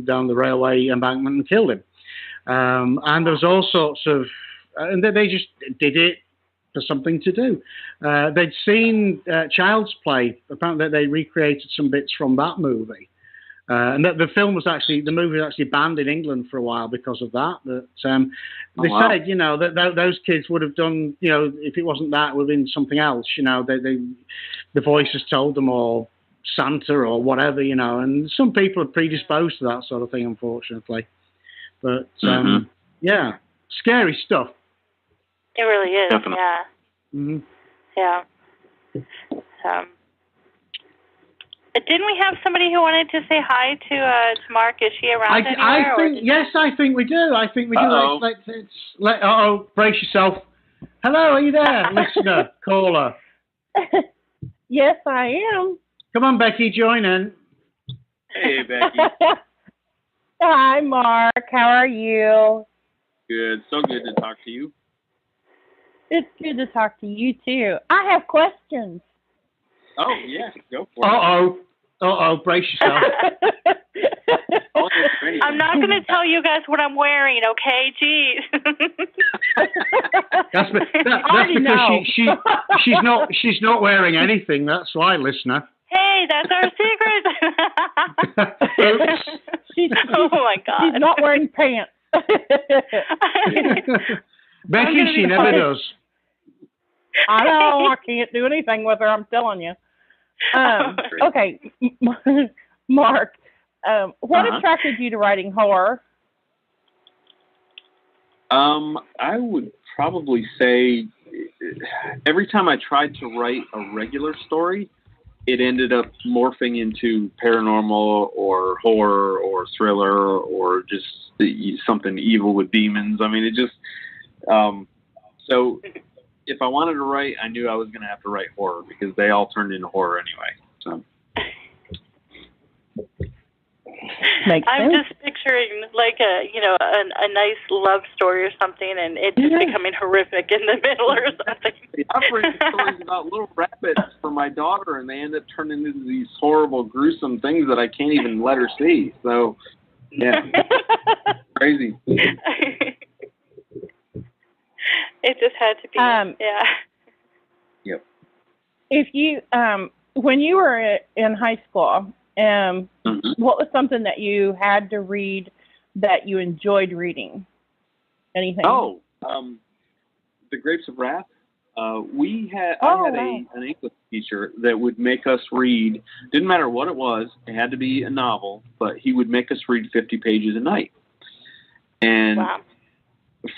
down the railway embankment and killed him. And there was all sorts of, and they just did it for something to do. They'd seen Child's Play. Apparently, they recreated some bits from that movie, and the movie was actually banned in England for a while because of that. But they said, that those kids would have done, if it wasn't that, it would have been something else. The voices told them, or Santa, or whatever. And some people are predisposed to that sort of thing, unfortunately. But scary stuff. It really is. Definitely. Yeah. Didn't we have somebody who wanted to say hi to Mark? Is she around anywhere? Yes, I think we do. Uh-oh, brace yourself. Hello, are you there, listener, caller? Yes, I am. Come on, Becky, join in. Hey, Becky. Hi, Mark. How are you? Good. So good to talk to you. It's good to talk to you, too. I have questions. Oh, yeah. Go for it. Uh-oh, brace yourself. I'm not going to tell you guys what I'm wearing, okay? Jeez. That's because she's not wearing anything. That's why, listener. Hey, that's our secret. Oh my God. She's not wearing pants. Becky, she never does. I know. I can't do anything with her. I'm telling you. Okay, Mark. What attracted you to writing horror? I would probably say every time I tried to write a regular story, it ended up morphing into paranormal or horror or thriller or just something evil with demons. I mean, it just so if I wanted to write, I knew I was going to have to write horror because they all turned into horror anyway. So. I'm just picturing like a nice love story or something, and it just becoming horrific in the middle or something. I've written stories about little rabbits for my daughter, and they end up turning into these horrible, gruesome things that I can't even let her see. So, yeah, crazy. It just had to be, yeah. Yep. If you, when you were in high school, what was something that you had to read that you enjoyed reading? Anything? Oh, The Grapes of Wrath. I had an English teacher that would make us read, didn't matter what it was, it had to be a novel, but he would make us read 50 pages a night. And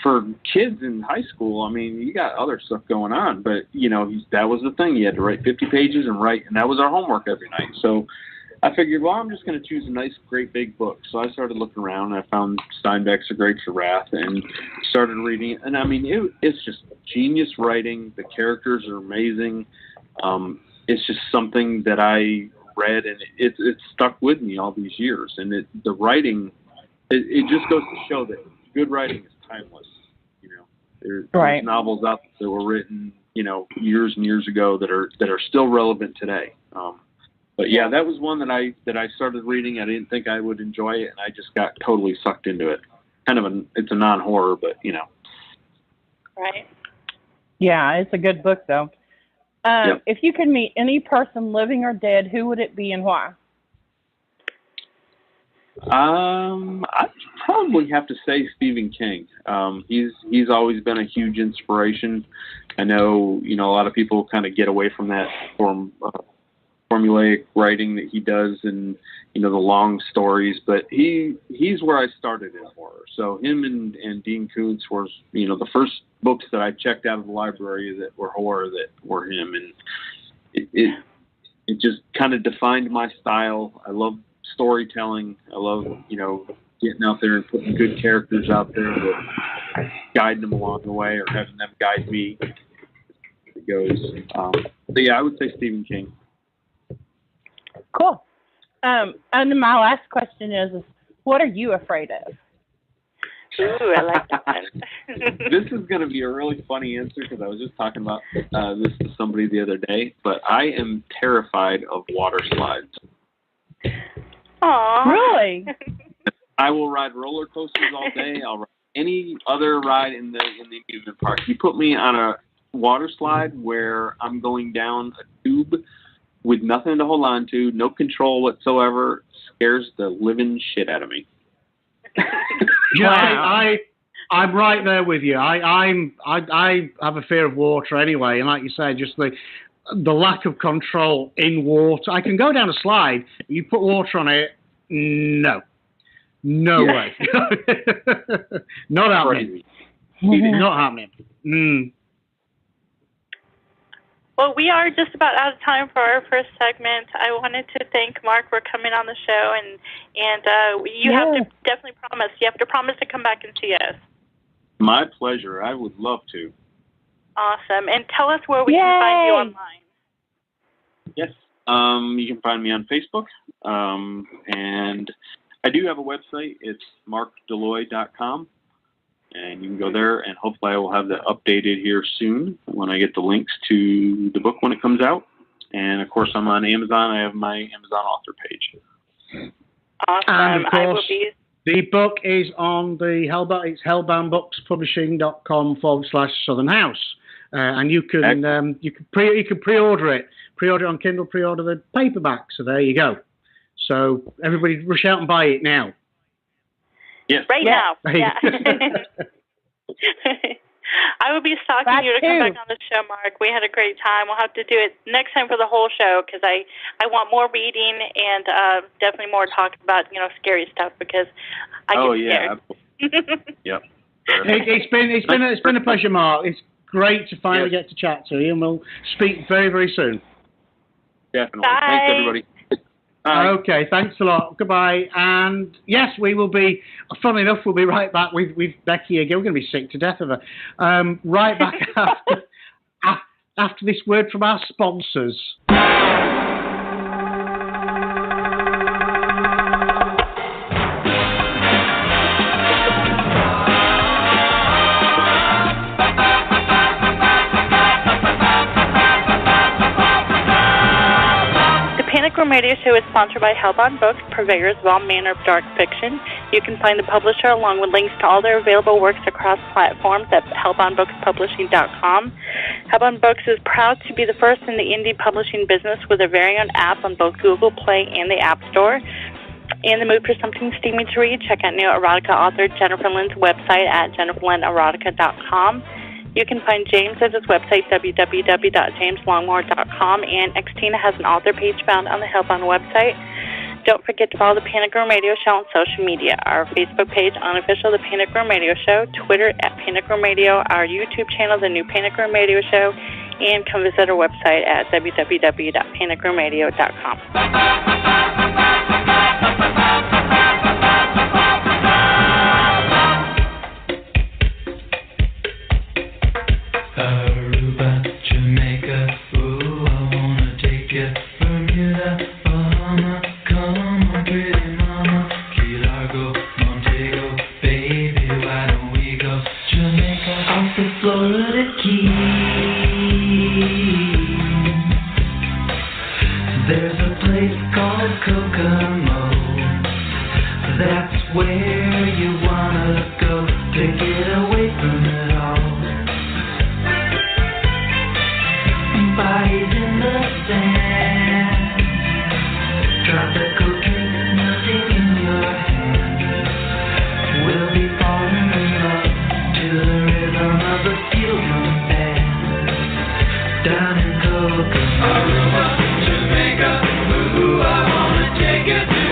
for kids in high school, I mean, you got other stuff going on, but, that was the thing. You had to write 50 pages and that was our homework every night. So I figured, well, I'm just going to choose a nice, great big book. So I started looking around, and I found Steinbeck's The Grapes of Wrath and started reading it. And I mean, it's just genius writing. The characters are amazing. It's just something that I read, and it stuck with me all these years. And the writing, it just goes to show that good writing is timeless. There's novels out there that were written, years and years ago that are still relevant today. But yeah, that was one that I started reading. I didn't think I would enjoy it, and I just got totally sucked into it. It's a non-horror, but Right. Yeah, it's a good book though. If you could meet any person, living or dead, who would it be and why? I'd probably have to say Stephen King. He's always been a huge inspiration. I know, a lot of people kind of get away from that formulaic writing that he does, and the long stories, but he's where I started in horror. So him and Dean Koontz was the first books that I checked out of the library that were horror that were him, and it just kind of defined my style. I love storytelling. I love getting out there and putting good characters out there, that guiding them along the way or having them guide me. It goes. So yeah, I would say Stephen King. Cool. And my last question is, what are you afraid of? Ooh, I like that one. This is going to be a really funny answer because I was just talking about this to somebody the other day, but I am terrified of water slides. Aww. Really? I will ride roller coasters all day. I'll ride any other ride in the amusement park. You put me on a water slide where I'm going down a tube with nothing to hold on to, no control whatsoever, scares the living shit out of me. Yeah, I'm right there with you. I have a fear of water anyway, and like you say, just the lack of control in water. I can go down a slide, you put water on it, no way, not happening. Not happening. Well, we are just about out of time for our first segment. I wanted to thank Mark for coming on the show, and you have to definitely promise. You have to promise to come back and see us. My pleasure. I would love to. Awesome. And tell us where we can find you online. Yes. You can find me on Facebook. And I do have a website. It's markdeloy.com. And you can go there, and hopefully I will have that updated here soon when I get the links to the book when it comes out. And, of course, I'm on Amazon. I have my Amazon author page. Awesome. And of course, I will be. The book is on the Hellbound. It's hellboundbookspublishing.com/Southern House, and you can pre-order it. Pre-order it on Kindle. Pre-order the paperback. So there you go. So everybody, rush out and buy it now. Yes. Right now. Yeah. I will be stalking you to come back on the show, Mark. We had a great time. We'll have to do it next time for the whole show because I want more reading and definitely more talk about scary stuff because I get scared. Yep. It's been a pleasure, Mark. It's great to finally get to chat to you, and we'll speak very, very soon. Definitely. Bye. Thanks, everybody. Okay, thanks a lot. Goodbye. And yes, we will be, funnily enough, we'll be right back with Becky again. We're going to be sick to death of her. Right back after this word from our sponsors. Panic Room Radio Show is sponsored by Hellbound Books, purveyors of all manner of dark fiction. You can find the publisher along with links to all their available works across platforms at hellboundbookspublishing.com. Hellbound Books is proud to be the first in the indie publishing business with their very own app on both Google Play and the App Store. In the mood for something steamy to read, check out new erotica author Jennifer Lynn's website at jenniferlynnerotica.com. You can find James at his website, www.jameslongmore.com, and Xtina has an author page found on the Hellbound website. Don't forget to follow the Panic Room Radio Show on social media. Our Facebook page, Unofficial The Panic Room Radio Show, Twitter at Panic Room Radio, our YouTube channel, The New Panic Room Radio Show, and come visit our website at www.panicroomradio.com. Aruba, Jamaica, ooh, I wanna take you Bermuda, Bahama, come on, pretty mama, Key Largo, Montego, baby, why don't we go Jamaica, off the Florida Keys. There's a place called Kokomo, that's where you wanna go to get away from it all. Bodies in the sand, tropical drinks melting in your hand. We'll be falling in love to the rhythm of the steel drum band. Down in Kokomo, Jamaica, ooh, I wanna take you to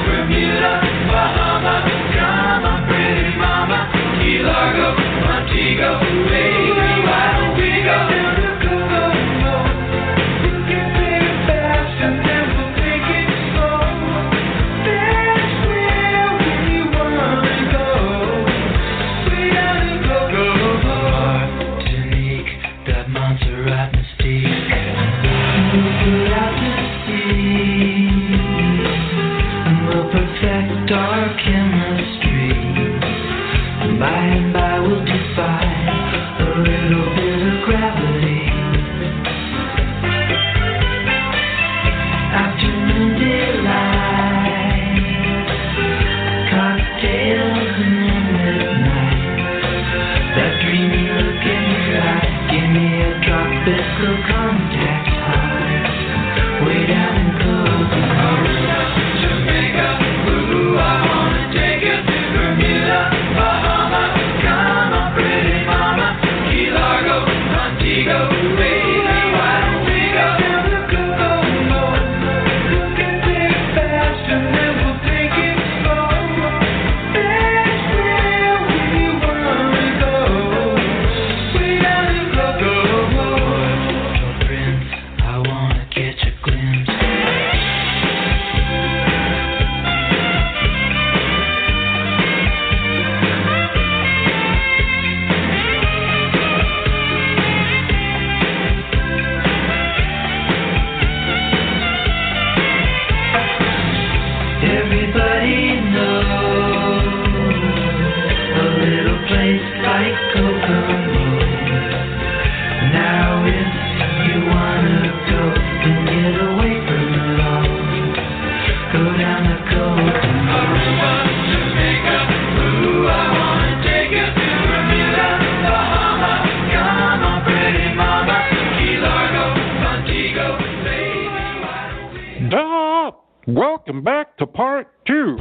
Welcome back to part 2.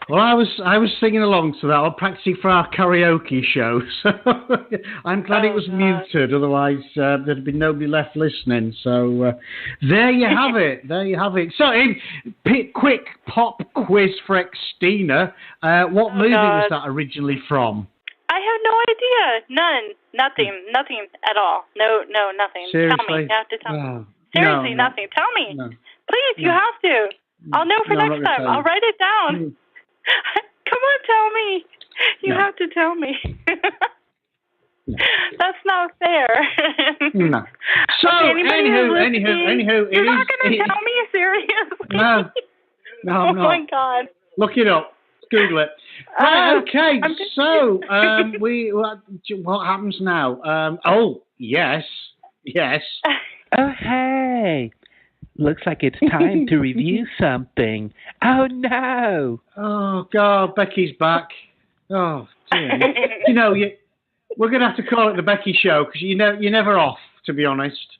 Well, I was singing along to that. I'm practicing for our karaoke show, so I'm glad it was muted. Otherwise, there'd be nobody left listening. So there you have it. There you have it. So, quick pop quiz for Xtina. What movie was that originally from? I have no idea. None. Nothing at all. No, nothing. Seriously? Tell me. You have to tell me. Seriously, nothing. Tell me. No. Please, you have to. I'll know for next time. I'll write it down. Come on, tell me. You have to tell me. That's not fair. No. So, anywho, you're not going to tell me, seriously? No, I'm not. Oh, my God. Look it up. Google it. Right, okay, so what happens now? Yes. Oh, hey. Looks like it's time to review something. Oh, no. Oh, God, Becky's back. Oh, dear. We're going to have to call it the Becky Show because you're never off, to be honest.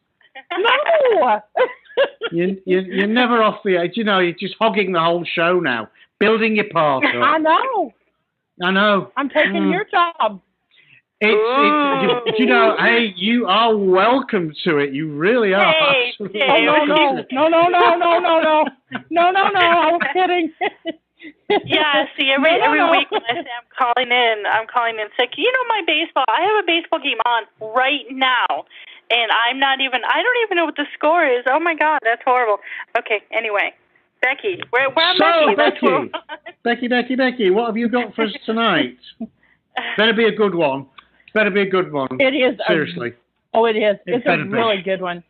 No! You're never off the edge. You're just hogging the whole show now, building your part up. I know. I'm taking your job. It's hey, you are welcome to it. You really are. Hey, no. I was kidding. Yeah, see, every week when I say I'm calling in sick. My baseball. I have a baseball game on right now, and I don't even know what the score is. Oh my God, that's horrible. Okay, anyway, Becky, where am Becky? Becky, what have you got for us tonight? Better be a good one. It is. Seriously. It is. It's a really good one.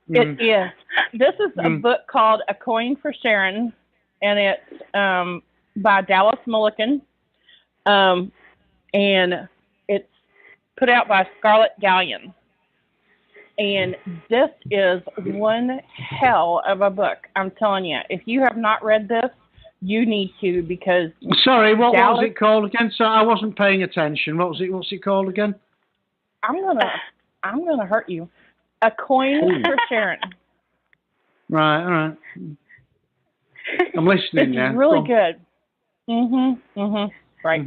It is. This is a book called A Coin for Sharon, and it's by Dallas Mulligan. And it's put out by Scarlet Galleon. And this is one hell of a book. I'm telling you. If you have not read this, you need to, because... Sorry, what was it called again? So I wasn't paying attention. What's it called again? I'm gonna hurt you. A Coin for Sharon. Right, all right. I'm listening now. It's really good. Right.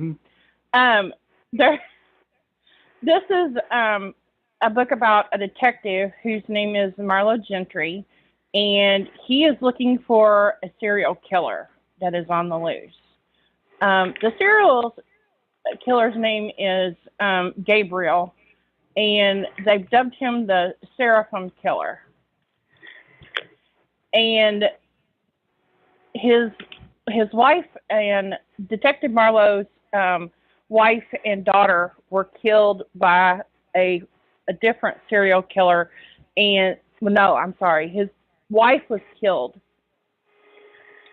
This is a book about a detective whose name is Marlo Gentry, and he is looking for a serial killer that is on the loose. The serial killer's name is Gabriel, and they've dubbed him the Seraphim Killer. And his wife and Detective Marlowe's wife and daughter were killed by a different serial killer. And his wife was killed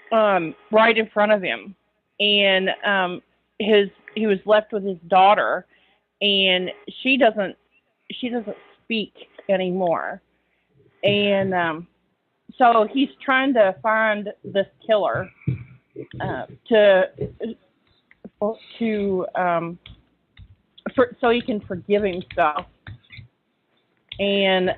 right in front of him, and he was left with his daughter, and she doesn't speak anymore, and so he's trying to find this killer so he can forgive himself. And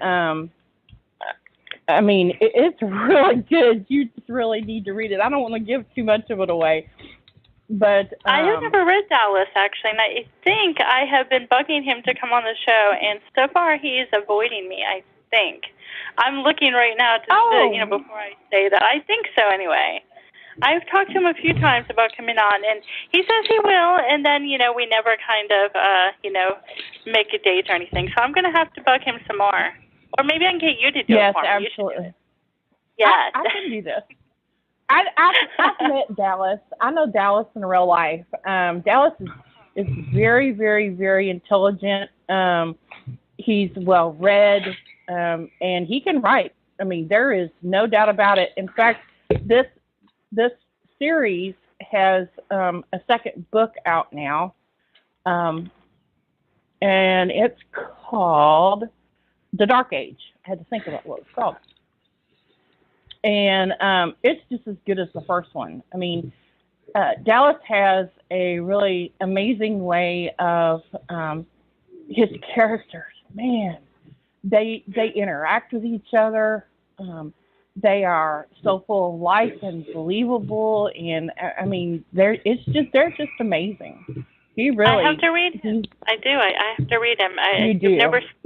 I mean, it's really good. You just really need to read it. I don't want to give too much of it away, but I have never read Dallas, actually, and I think I have been bugging him to come on the show, and so far he is avoiding me. I think I'm looking right now to before I say that. I think so, anyway. I've talked to him a few times about coming on, and he says he will, and then, we never kind of, make a date or anything. So I'm going to have to bug him some more. Or maybe I can get you to do it for me. Yes, absolutely. Yes. I can do this. I've met Dallas. I know Dallas in real life. Dallas is very, very, very intelligent. He's well-read, and he can write. I mean, there is no doubt about it. In fact, this series has a second book out now, and it's called The Dark Age. I had to think about what it's called. And it's just as good as the first one. I mean, Dallas has a really amazing way of his characters. Man, they interact with each other. They are so full of life and believable, and I mean, they're just amazing. He really. I have to read him. I do. I have to read him. You do.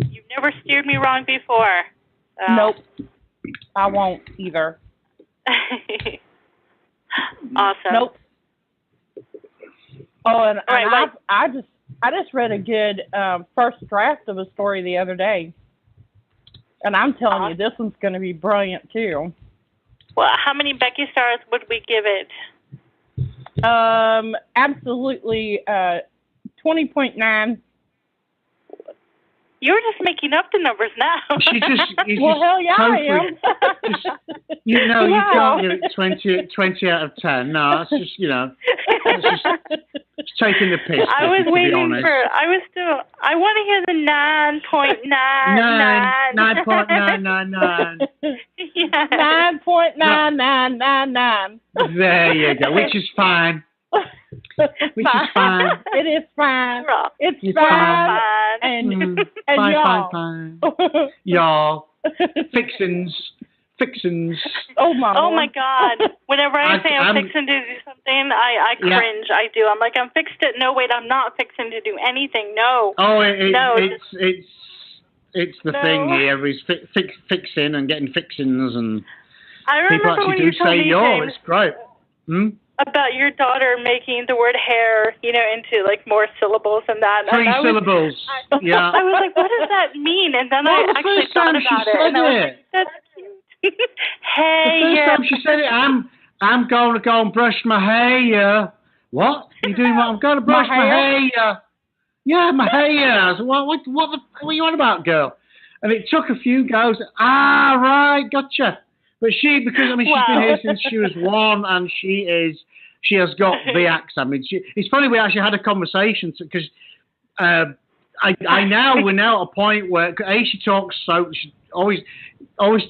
You've never steered me wrong before. So. Nope. I won't either. Awesome. Nope. Oh, and I just read a good first draft of a story the other day. And I'm telling you, this one's going to be brilliant, too. Well, how many Becky stars would we give it? Absolutely 20.9. You're just making up the numbers now. Well, hell yeah, I am. You can't give it 20 out of 10. No, that's just, that's just taking the piss. I was waiting I want to hear the 9.999. 9.999. Yeah. 9.9999. There you go, which is fine. Which is fine. It is fine. It's fine. And fine. Y'all. Fixins. Oh my God. Whenever I say I'm fixing to do something, I cringe. Yeah. I do. I'm like, I'm fixed it. No, wait, I'm not fixing to do anything. No. Oh, it's the thing here. Is fixing and getting fixins, and I remember people actually do say "yo." It's great. About your daughter making the word hair, into like more syllables and that. 3 syllables. Yeah. I was like, what does that mean? And then I actually thought about it, and I was like, that's cute. Hey. The first time she said it, I'm going to go and brush my hair. What? You doing what? I'm going to brush my hair. Yeah, my hair. I said, what are you on about, girl? And it took a few goes. Ah, right, gotcha. But she's been here since she was 1, and she has got the accent. I mean, it's funny, we actually had a conversation because we're now at a point where she talks she always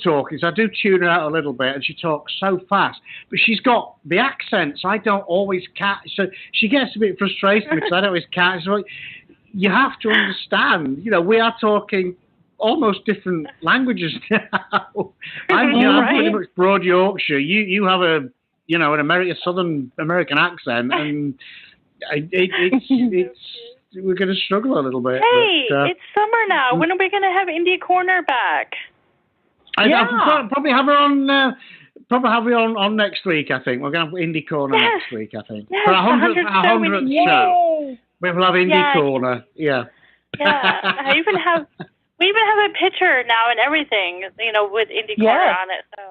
talking. So I do tune her out a little bit, and she talks so fast. But she's got the accent, so I don't always catch. So she gets a bit frustrated because I don't always catch. So you have to understand. We are talking almost different languages now. I'm pretty much broad Yorkshire. You have an Southern American accent, and it's we're going to struggle a little bit. Hey, but, it's summer now. When are we going to have Indie Corner back? I'll probably have her on. Probably have her on next week. I think we're going to have Indie Corner next week. I think for our 100th show, we will have Indie Corner. Yeah. Yeah. We even have a picture now and everything, with Indie Corner on it. So,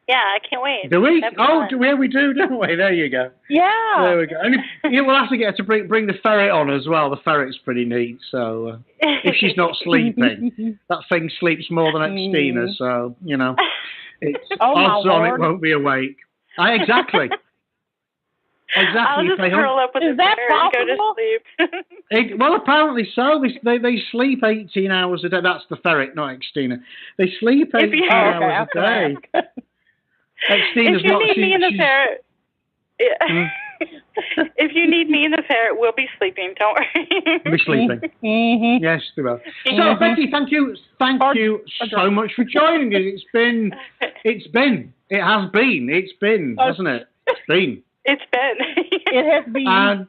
yeah, I can't wait. Do we? We do, don't we? There you go. Yeah. There we go. And we'll have to get her to bring the ferret on as well. The ferret's pretty neat. So, if she's not sleeping, that thing sleeps more than Xtina. So, it's odds on it won't be awake. Exactly. I'll just curl up with the ferret and go to sleep. Well, apparently so. They sleep 18 hours a day. That's the ferret, not Xtina. They sleep 18 hours a day. Xtina's if you need me and the ferret, if you need me and the ferret, we'll be sleeping. Don't worry. We'll be sleeping. Mm-hmm. Yes, we will. So, Becky, thank you so much for joining us. It has been, hasn't it? It's been. It's been. It has been. And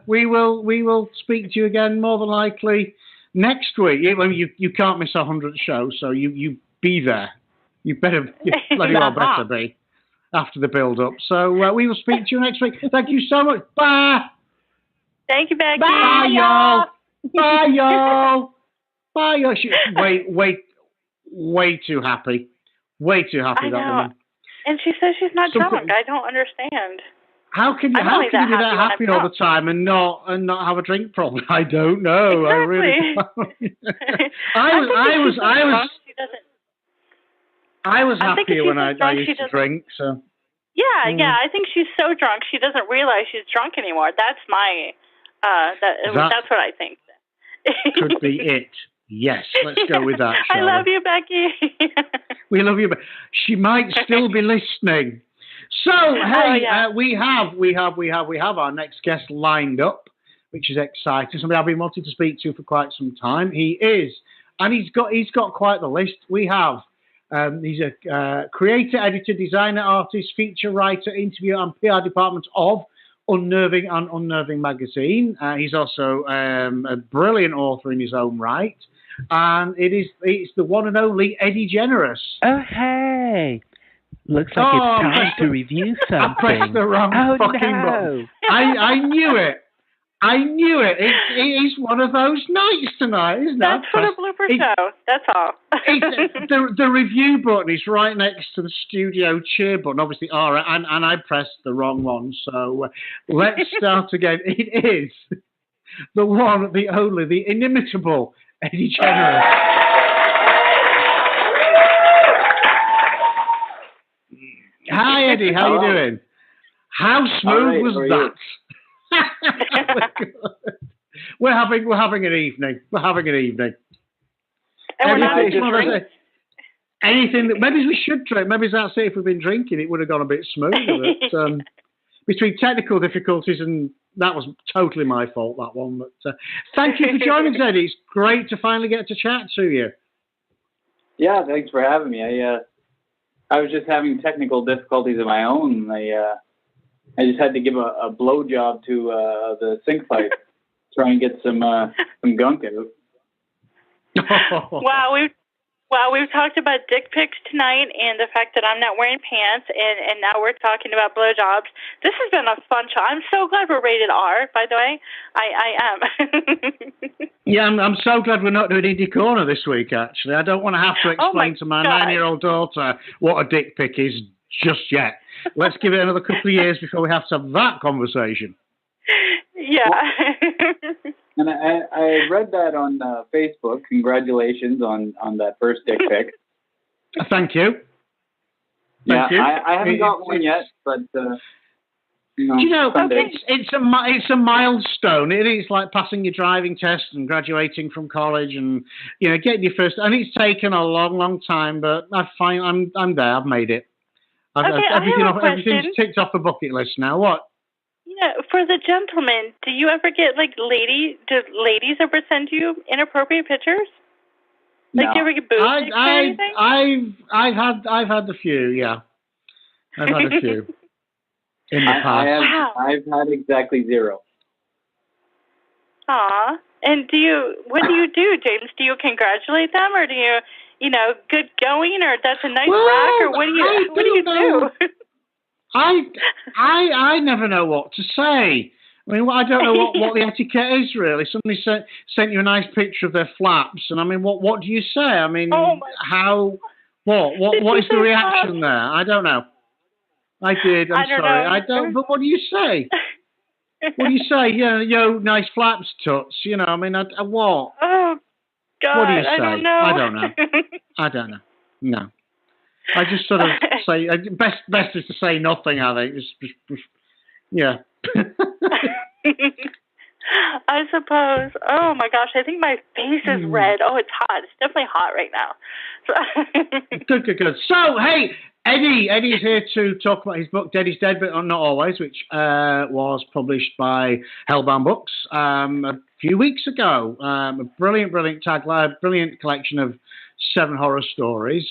we will speak to you again more than likely next week. You can't miss our 100th show, so you be there. You better be after the build-up. So we will speak to you next week. Thank you so much. Bye. Thank you, Becky. Bye, y'all. Bye, y'all. Bye, y'all. Way too happy. Way too happy, that woman. And she says she's not drunk. I don't understand. How can you be that happy all the time and not have a drink problem? I don't know. Exactly. I really don't. I was happier when I used to drink. So. Yeah, I think she's so drunk she doesn't realize she's drunk anymore. That's my that's what I think. Could be it. Yes, let's go with that. I love you, Becky. We love you, but she might still be listening. So, hey, we have our next guest lined up, which is exciting. Somebody I've been wanting to speak to for quite some time. He is, and he's got quite the list. We have. He's a creator, editor, designer, artist, feature writer, interviewer, and PR department of Unnerving and Unnerving magazine. He's also a brilliant author in his own right. And it's the one and only Eddie Generous. Oh, hey. Looks like it's time to review something. I pressed the wrong fucking button. I knew it. It's one of those nights tonight, isn't it? That's for the blooper show. That's all. The review button is right next to the studio cheer button, obviously, and I pressed the wrong one. So let's start again. It is the one, the only, the inimitable Eddie Generous. Hi, Eddie. How you doing? How smooth was that? We're having an evening. We're having an evening. And anything that maybe we should drink. Maybe that's it. If we've been drinking, it would have gone a bit smoother. But, between technical difficulties and that was totally my fault, that one. But thank you for joining us, Eddie. It's great to finally get to chat to you. Yeah, thanks for having me. I was just having technical difficulties of my own. I just had to give a blowjob to the sink pipe, try and get some gunk out. Wow, we've talked about dick pics tonight and the fact that I'm not wearing pants, and now we're talking about blowjobs. This has been a fun show. I'm so glad we're rated R, by the way. I am. Yeah, I'm so glad we're not doing Indie Corner this week, actually. I don't want to have to explain to my 9-year-old daughter what a dick pic is just yet. Let's give it another couple of years before we have to have that conversation. Yeah. And I read that on Facebook. Congratulations on that first dick pic. Thank you. Thank you. I haven't got one yet, but it's a milestone. It is like passing your driving test and graduating from college, and getting your first. And it's taken a long time, but I'm there. I've made it. Everything's ticked off the bucket list now. What? For the gentlemen, do you ever get do ladies ever send you inappropriate pictures? No. Do you ever get boob pics or anything? I've had a few, yeah. I've had a few in the past. I've had exactly 0. Aw. And what do you do, James? Do you congratulate them, or do you, good going, or that's a nice rack, or what do you do? I never know what to say. I mean, I don't know what the etiquette is, really. Somebody sent you a nice picture of their flaps, and I mean, what do you say? I mean, what is the reaction there? I don't know. I did. I'm sorry. I don't. But what do you say? What do you say? Nice flaps, toots. I mean, what? Oh God! What do you say? I don't know. I don't know. No. I just sort of say best is to say nothing. I think yeah. I suppose. Oh my gosh, I think my face is red. Oh, it's hot. It's definitely hot right now. Good. So hey, Eddie's here to talk about his book Dead is Dead, but Not Always, which was published by Hellbound Books a few weeks ago. A brilliant tagline, brilliant collection of 7 horror stories,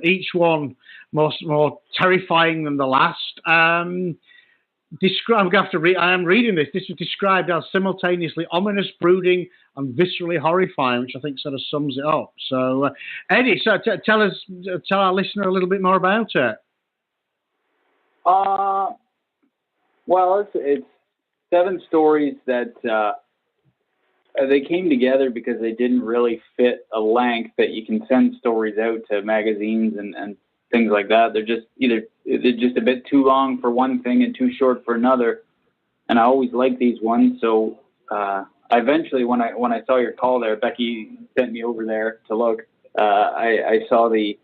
each one more terrifying than the last. I'm going to have to read. I am reading this. This is described as simultaneously ominous, brooding, and viscerally horrifying, which I think sort of sums it up. So, Eddie, tell our listener a little bit more about it. Well, it's 7 stories that they came together because they didn't really fit a length that you can send stories out to magazines and things like that. They're just a bit too long for one thing and too short for another. And I always like these ones. So I eventually, when I saw your call there, Becky sent me over there to look. I saw the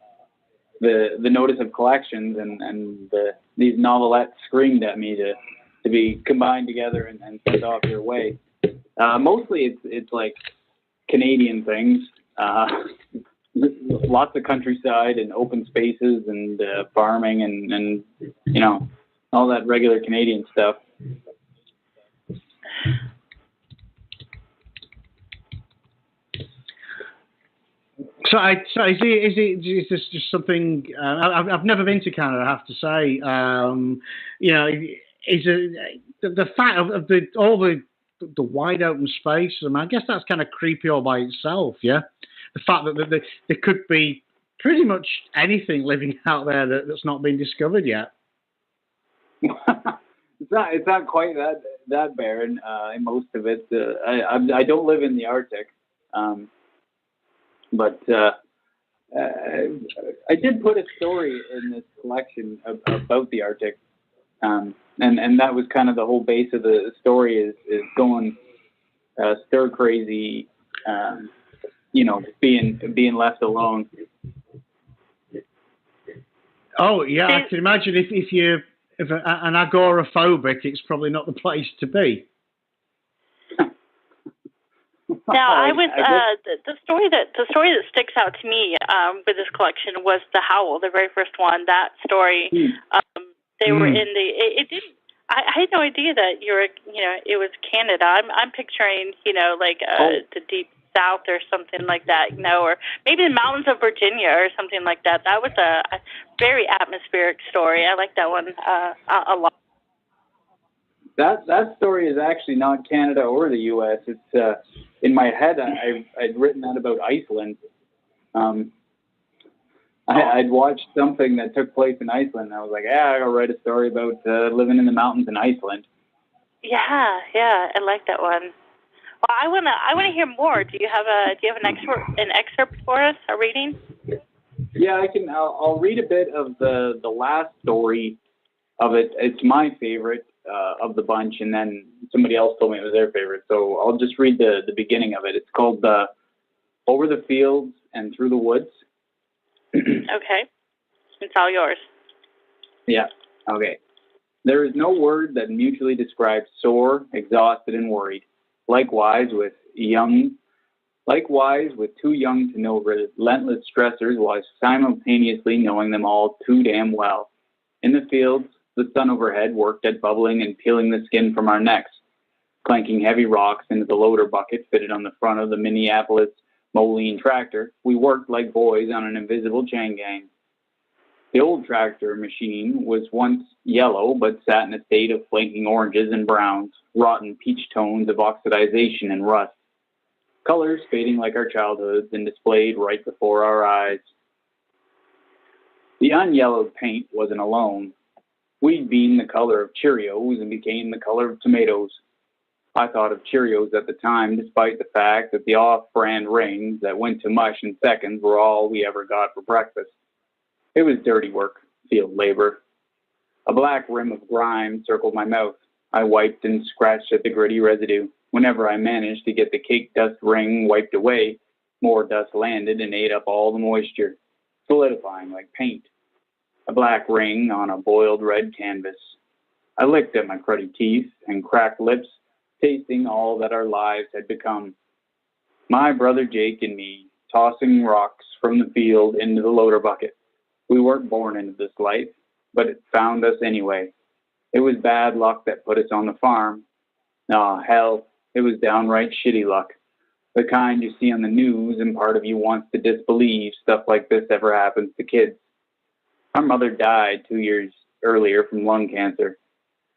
notice of collections and these novelettes screamed at me to be combined together and sent off your way. Mostly it's like Canadian things. lots of countryside and open spaces and farming and you know, all that regular Canadian stuff. So is this just something? I've never been to Canada, I have to say. You know, is it the fact of all the wide open space? I mean, I guess that's kind of creepy all by itself. Yeah, the fact that there could be pretty much anything living out there that's not been discovered yet. It's not quite that barren. In most of it, I don't live in the Arctic. But I did put a story in this collection about the Arctic, and that was kind of the whole base of the story is going stir crazy, you know, being left alone. Oh yeah, I can imagine if you're an agoraphobic, it's probably not the place to be. Now, I was the story that sticks out to me with this collection was The Howl, the very first one. That story, they were in the. It didn't. I had no idea that it was Canada. I'm picturing, like the deep south or something like that, or maybe the mountains of Virginia or something like that. That was a very atmospheric story. I like that one a lot. That story is actually not Canada or the U.S. It's in my head. I'd written that about Iceland. I'd watched something that took place in Iceland. And I was like, I'll write a story about living in the mountains in Iceland. Yeah, I like that one. Well, I wanna hear more. Do you have an excerpt for us, a reading? Yeah, I can. I'll read a bit of the last story of it. It's my favorite of the bunch, and then somebody else told me it was their favorite. So I'll just read the beginning of it. It's called Over the Fields and Through the Woods. Okay. It's all yours. Yeah. Okay. There is no word that mutually describes sore, exhausted, and worried. Likewise with too young to know relentless stressors while simultaneously knowing them all too damn well. In the fields, the sun overhead worked at bubbling and peeling the skin from our necks, clanking heavy rocks into the loader bucket fitted on the front of the Minneapolis Moline tractor. We worked like boys on an invisible chain gang. The old tractor machine was once yellow, but sat in a state of flanking oranges and browns, rotten peach tones of oxidization and rust. Colors fading like our childhoods and displayed right before our eyes. The unyellowed paint wasn't alone. We'd been the color of Cheerios and became the color of tomatoes. I thought of Cheerios at the time, despite the fact that the off-brand rings that went to mush in seconds were all we ever got for breakfast. It was dirty work, field labor. A black rim of grime circled my mouth. I wiped and scratched at the gritty residue. Whenever I managed to get the cake dust ring wiped away, more dust landed and ate up all the moisture, solidifying like paint. A black ring on a boiled red canvas. I licked at my cruddy teeth and cracked lips, tasting all that our lives had become. My brother Jake and me, tossing rocks from the field into the loader bucket. We weren't born into this life, but it found us anyway. It was bad luck that put us on the farm. Hell, it was downright shitty luck. The kind you see on the news and part of you wants to disbelieve stuff like this ever happens to kids. Our mother died 2 years earlier from lung cancer.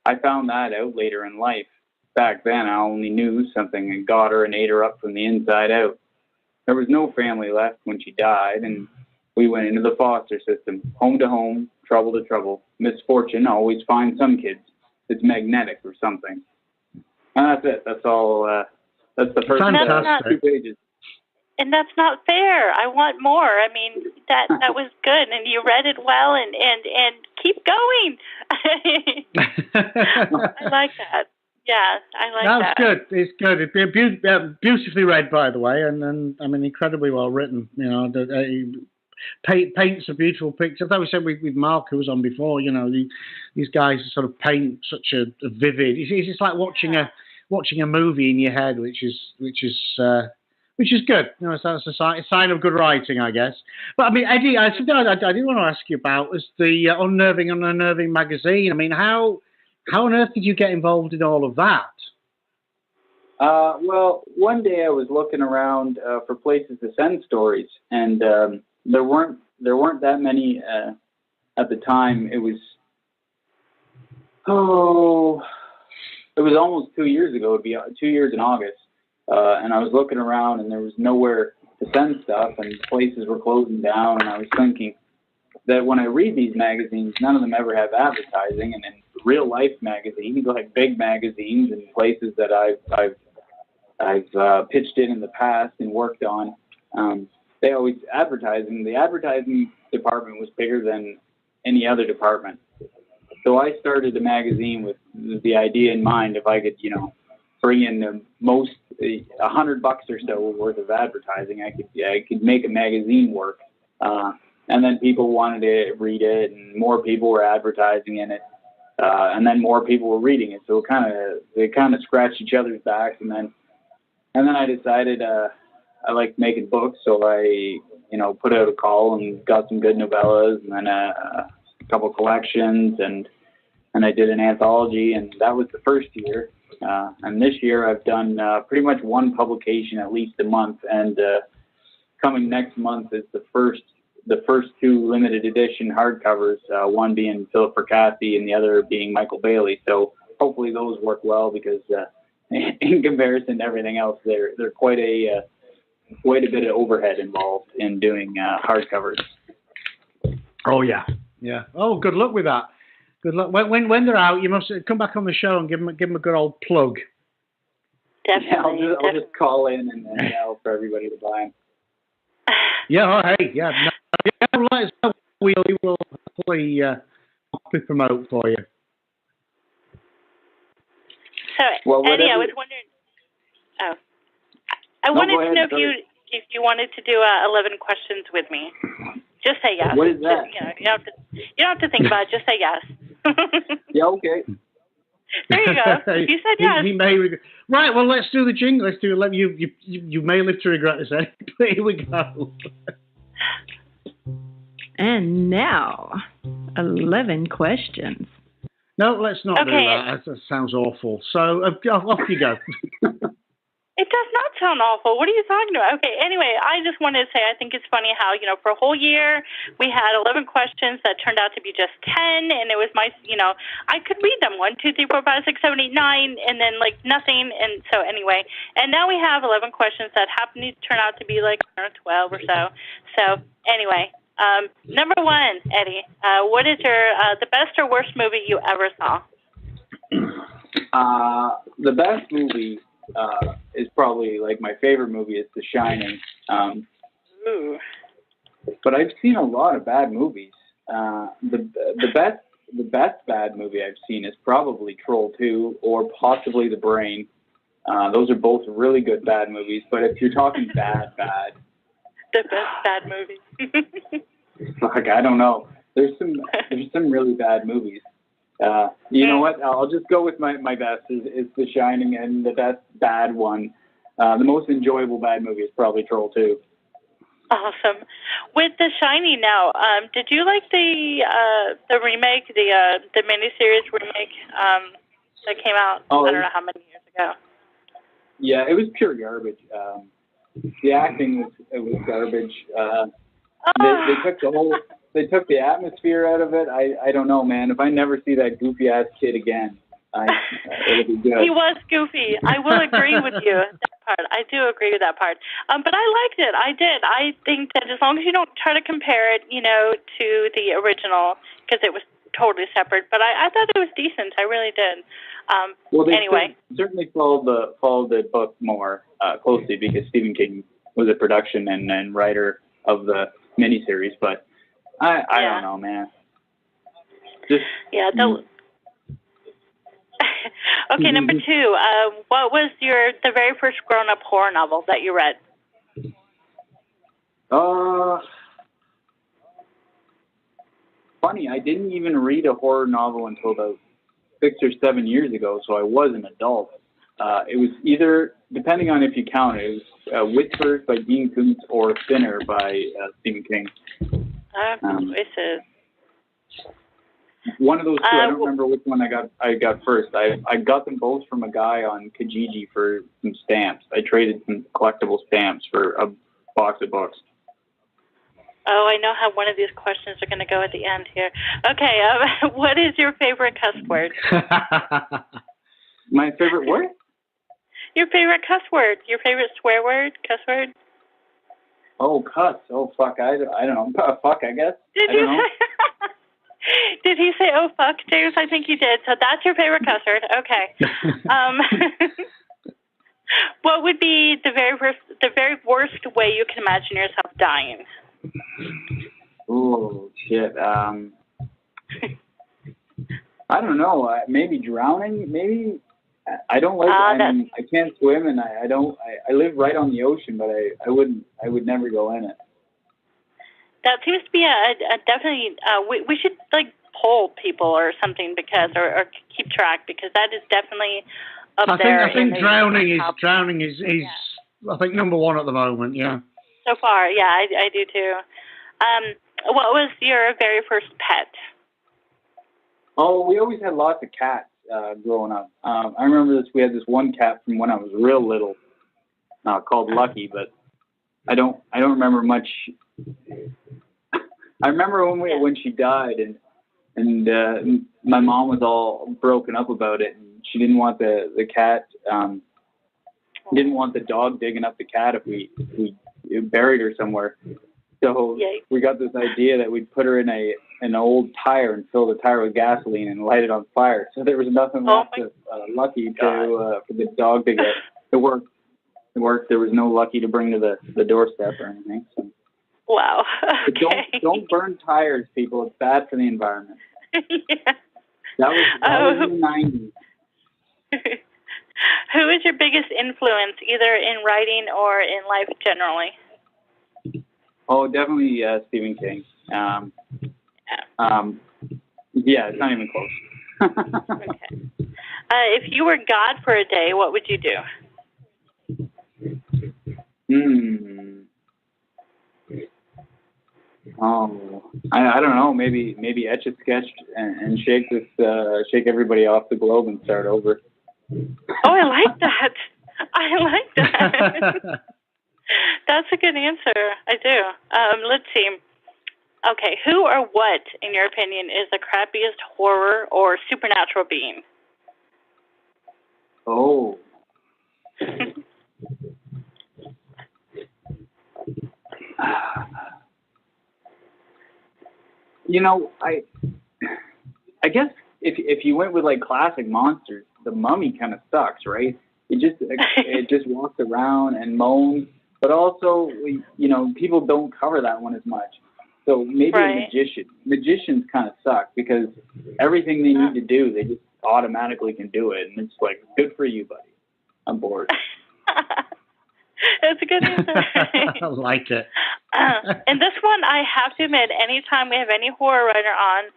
I found that out later in life. Back then, I only knew something had got her and ate her up from the inside out. There was no family left when she died, and we went into the foster system, home to home, trouble to trouble. Misfortune always finds some kids. It's magnetic or something. And that's it. That's all. That's the first 2 pages. And that's not fair. I want more. I mean, that was good, and you read it well, and keep going. I like that. Yeah, I like that. That's good. It's good. It's beautifully read, by the way, and I mean, incredibly well written. You know, paints a beautiful picture. I thought we said with Mark, who was on before. You know, these guys sort of paint such a vivid. It's just like watching a movie in your head, which is which is good. You know, so that's a sign of good writing, I guess. But I mean, Eddie, something I did want to ask you about was the Unnerving magazine. I mean, how on earth did you get involved in all of that? Well, one day I was looking around for places to send stories, and there weren't that many at the time. It was almost 2 years ago. It'd be 2 years in August, and I was looking around, and there was nowhere to send stuff, and places were closing down. And I was thinking that when I read these magazines, none of them ever have advertising, and in real life magazines, like big magazines and places that I've pitched in the past and worked on, they always advertising. The advertising department was bigger than any other department. So I started a magazine with the idea in mind, if I could, bring in the most $100 or so worth of advertising, I could make a magazine work. And then people wanted to read it, and more people were advertising in it, and then more people were reading it. So they kind of scratched each other's backs, and then I decided I liked making books, so I put out a call and got some good novellas, and then a couple collections, and I did an anthology, and that was the first year. And this year I've done pretty much one publication at least a month, and coming next month is the first two limited edition hardcovers, one being Philip Fracassi and the other being Michael Bailey. So hopefully those work well, because in comparison to everything else, they're quite a bit of overhead involved in doing hardcovers. Oh yeah. Oh, good luck with that. Good luck. When they're out, you must come back on the show and give them a good old plug. Definitely. Yeah, I'll just call in and yell for everybody to buy them. Yeah. Oh, hey. Yeah. No, let us know. We will hopefully promote for you. So, Eddie, I was wondering. I wanted to know if you wanted to do 11 questions with me. Just say yes. What is that? You don't have to think about it. Just say yes. Yeah. Okay. There you go. You said yes. He may right. Well, let's do the jingle. Let's do 11. You may live to regret this. Here we go. And now, 11 questions. No, let's not do that. That sounds awful. So off you go. It does not sound awful. What are you talking about? Okay, anyway, I just wanted to say I think it's funny how, for a whole year we had 11 questions that turned out to be just 10, and it was my, I could read them 1, 2, 3, 4, 5, 6, 7, 8, 9, and then nothing. And so anyway, and now we have 11 questions that happen to turn out to be 12 or so. So anyway, number 1, Eddie, what is the best or worst movie you ever saw? The best movie is probably my favorite movie is The Shining. Ooh. But I've seen a lot of bad movies. The best bad movie I've seen is probably Troll 2 or possibly The Brain. Those are both really good bad movies. But if you're talking bad, the best bad movie. I don't know. There's some really bad movies. You know what? I'll just go with my best is The Shining, and the best bad one. The most enjoyable bad movie is probably Troll 2. Awesome. With The Shining now, did you like the remake, the miniseries remake that came out? I don't know how many years ago. Yeah, it was pure garbage. The acting was garbage. They took the atmosphere out of it. I don't know, man. If I never see that goofy ass kid again, it'll be good. He was goofy. I will agree with you that part. I do agree with that part. But I liked it. I did. I think that as long as you don't try to compare it, to the original, because it was totally separate. But I thought it was decent. I really did. Well, they anyway, certainly followed the book more closely, because Stephen King was a production and writer of the miniseries. But I don't know, man. Just Okay, number 2. What was the very first grown-up horror novel that you read? Funny, I didn't even read a horror novel until about 6 or 7 years ago, so I was an adult. It was either, depending on if you count it, Whispers by Dean Koontz or Thinner by Stephen King. Voices. One of those two. I don't remember which one I got first. I got them both from a guy on Kijiji for some stamps. I traded some collectible stamps for a box of books. Oh, I know how one of these questions are going to go at the end here. Okay, what is your favorite cuss word? My favorite word? Your favorite cuss word. Your favorite swear word, cuss word? Oh, cuss. Oh, fuck. I don't know. Fuck, I guess. Did he say, oh, fuck, James? I think he did. So that's your favorite cuss word. Okay. What would be the very worst way you can imagine yourself dying? Oh, shit. I don't know. Maybe drowning. Maybe. I don't like. I can't swim, and I don't. I live right on the ocean, but I would never go in it. That seems to be a definitely. We should poll people or something or keep track, because that is definitely up there. I think drowning is I think number one at the moment. Yeah. So far, yeah, I do too. What was your very first pet? Oh, we always had lots of cats growing up. I remember we had this one cat from when I was real little, called Lucky, but I don't remember much. I remember when she died, and my mom was all broken up about it, and she didn't want the cat, didn't want the dog digging up the cat if we buried her somewhere. So we got this idea that we'd put her in an old tire and fill the tire with gasoline and light it on fire. So there was nothing left of Lucky for the dog to get. It worked. There was no Lucky to bring to the doorstep or anything. So. Wow. Okay. Don't burn tires, people. It's bad for the environment. Yeah. That was in the 90s. Who is your biggest influence, either in writing or in life generally? Oh, definitely Stephen King. Yeah, it's not even close. Okay. If you were God for a day, what would you do? Oh, I don't know. Maybe etch a sketch and shake everybody off the globe and start over. Oh, I like that. That's a good answer. I do. Let's see. Okay, who or what, in your opinion, is the crappiest horror or supernatural being? Oh. I guess if you went with classic monsters, the Mummy kind of sucks, right? It just walks around and moans, but also people don't cover that one as much. So maybe a magician. Magicians kind of suck because everything they need to do, they just automatically can do it, and it's good for you, buddy. I'm bored. That's a good answer. I like it. And this one, I have to admit, anytime we have any horror writer on,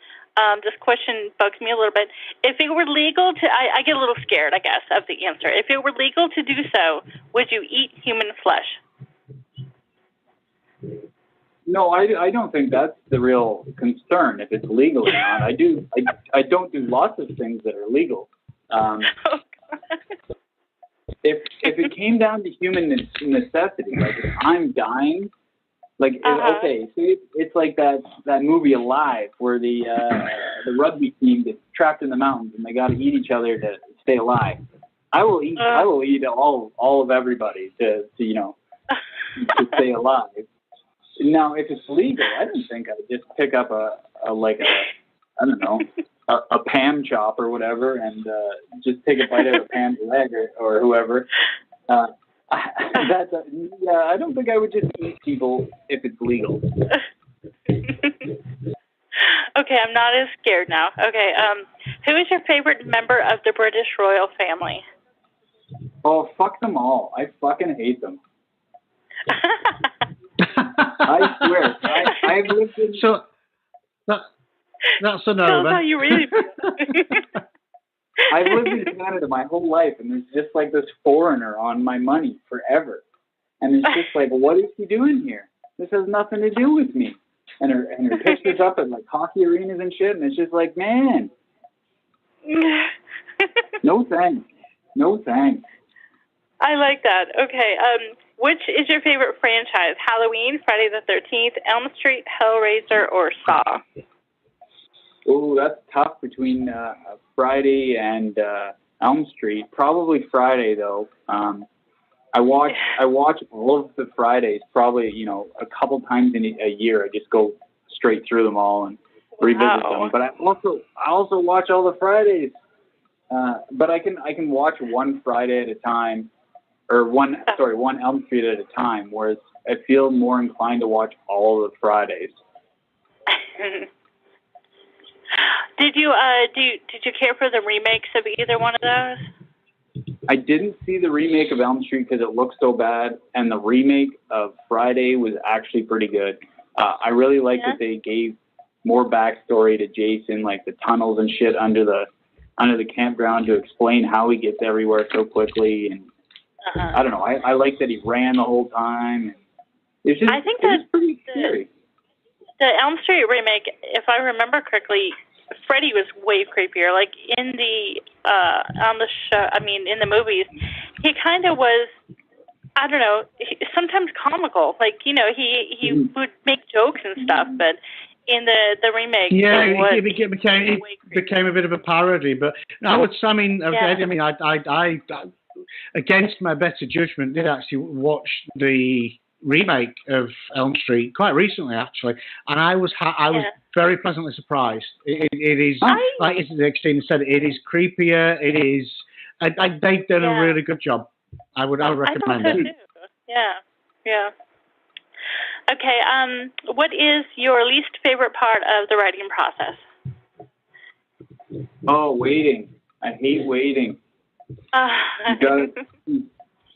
this question bugs me a little bit. If it were legal to, I get a little scared, I guess, of the answer. If it were legal to do so, would you eat human flesh? No, I don't think that's the real concern. If it's legal or not, I don't do lots of things that are legal. If it came down to human necessity, if I'm dying, okay, so it's like that movie Alive, where the rugby team gets trapped in the mountains and they got to eat each other to stay alive. I will eat all of everybody to stay alive. Now, if it's legal, I don't think I'd just pick up a Pam chop or whatever and just take a bite out of Pam's leg or whoever. I don't think I would just eat people if it's legal. Okay, I'm not as scared now. Okay, who is your favorite member of the British royal family? Oh, fuck them all. I fucking hate them. I swear. I've lived in... So, that's a no. Tell us how you really feel. I've lived in Canada my whole life, and there's just this foreigner on my money forever. And it's just like, what is she doing here? This has nothing to do with me. And her pictures up at like hockey arenas and shit, and it's just like, man, no thanks. No thanks. I like that. Okay. Which is your favorite franchise? Halloween, Friday the 13th, Elm Street, Hellraiser, or Saw? Oh, that's tough between Friday and Elm Street. Probably Friday, though. I watch all of the Fridays probably, a couple times in a year. I just go straight through them all and revisit them. But I also watch all the Fridays. But I can watch one Friday at a time, or one Elm Street at a time, whereas I feel more inclined to watch all of the Fridays. Did you care for the remakes of either one of those? I didn't see the remake of Elm Street because it looked so bad, and the remake of Friday was actually pretty good. I really liked that they gave more backstory to Jason, like the tunnels and shit under the campground to explain how he gets everywhere so quickly, and I don't know. I like that he ran the whole time. It's just, I think that was pretty scary. The Elm Street remake, if I remember correctly, Freddy was way creepier. Like in the on the show, in the movies, he kind of was. I don't know. Sometimes comical. Like he would make jokes and stuff, but in the remake, it became a bit of a parody. But I against my better judgment, did actually watch the remake of Elm Street quite recently, actually, and I was very pleasantly surprised. It is, like Xtina said, it is creepier. It is. They've done a really good job. I would recommend it. Too. Yeah. Okay. What is your least favorite part of the writing process? Oh, waiting. I hate waiting.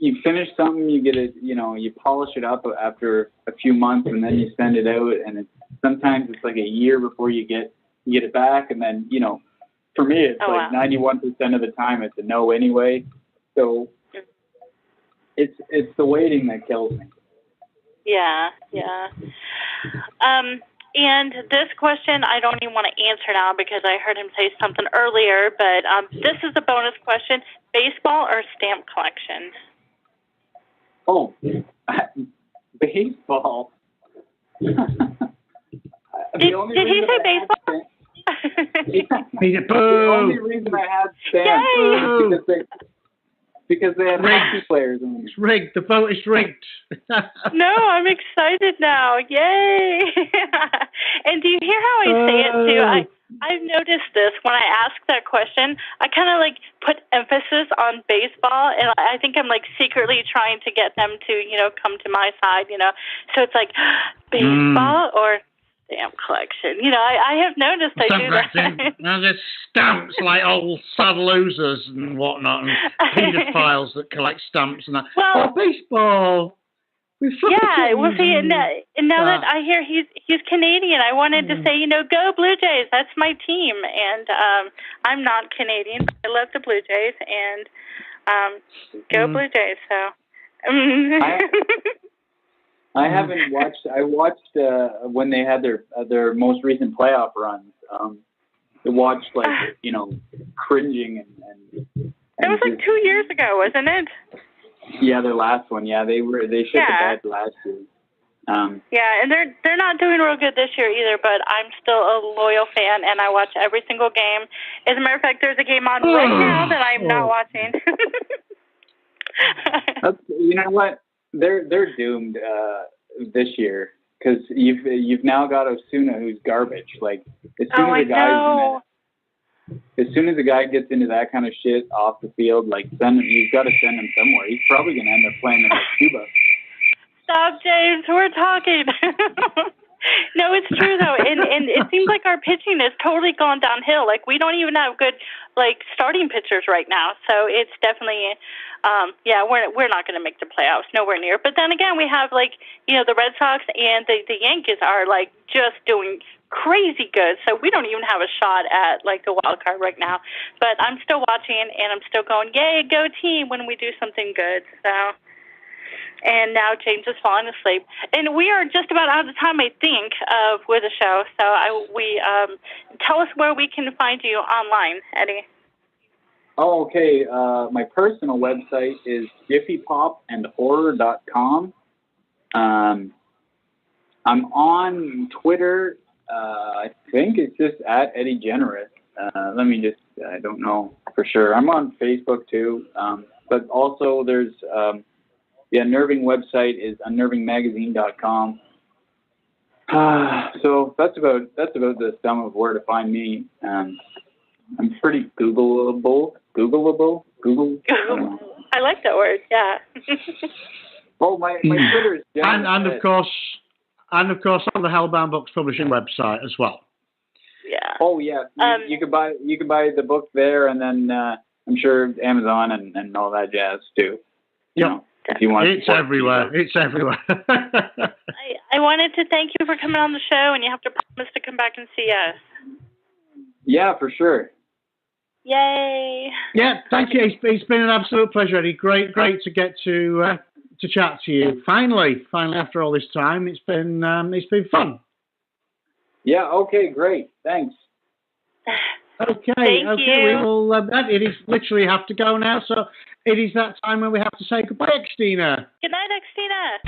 You finish something, you get it, you polish it up after a few months, and then you send it out, and sometimes it's like a year before you get it back, and then for me it's 91% of the time it's a no anyway. So it's the waiting that kills me. Yeah. And this question I don't even want to answer now because I heard him say something earlier, but this is a bonus question: baseball or stamp collection? Oh, baseball. Did he say baseball? The only reason I had stamps was because they had hockey players in them. It's rigged. The vote is rigged. No, I'm excited now. Yay! And do you hear how I say it too? I've noticed this when I ask that question. I kind of put emphasis on baseball, and I think I'm secretly trying to get them to come to my side. So it's baseball or stamp collection. I have noticed I do that. There's stamps like old sad losers and whatnot, and pedophiles that collect stamps and that. Well, baseball. See, and now that I hear he's Canadian, I wanted to say, go Blue Jays. That's my team, and I'm not Canadian, but I love the Blue Jays, and go Blue Jays. So. I haven't watched. I watched when they had their most recent playoff runs. I watched cringing and it was 2 years ago, wasn't it? Yeah, their last one. Yeah, they shit the bed last year. Yeah, and they're not doing real good this year either. But I'm still a loyal fan, and I watch every single game. As a matter of fact, there's a game on right now that I'm not watching. You know what? They're doomed this year because you've now got Osuna who's garbage. As soon as the guy gets into that kind of shit off the field, you've got to send him somewhere. He's probably going to end up playing in Cuba. Stop, James. We're talking. No, it's true though, and it seems like our pitching has totally gone downhill. We don't even have good starting pitchers right now. So it's definitely, we're not going to make the playoffs, nowhere near. But then again, we have the Red Sox and the Yankees are just doing crazy good. So we don't even have a shot at the wild card right now. But I'm still watching and I'm still going, yay, go team when we do something good. So And now James has fallen asleep. And we are just about out of time, I think, with the show. So tell us where we can find you online, Eddie. Oh, okay. My personal website is jiffypopandhorror.com. I'm on Twitter. I think it's just at Eddie Generous. I don't know for sure. I'm on Facebook too. But also there's, the Unnerving website is unnervingmagazine.com. So that's about the sum of where to find me. I'm pretty Googleable. Google. I like that word. Yeah. Oh, my Twitter is and of course on the Hellbound Books publishing website as well. Yeah. Oh yeah. You could buy the book there, and then I'm sure Amazon and all that jazz too. Yeah. If you want. It's everywhere. It's everywhere. I wanted to thank you for coming on the show, and you have to promise to come back and see us. Yeah, for sure. Yay! Yeah, thank you. It's been an absolute pleasure, Eddie. Great to get to chat to you. Finally, after all this time, it's been fun. Yeah. Okay. Great. Thanks. Okay. Thank you. We will. It is literally have to go now. So it is that time when we have to say goodbye, Xtina. Good night, Xtina.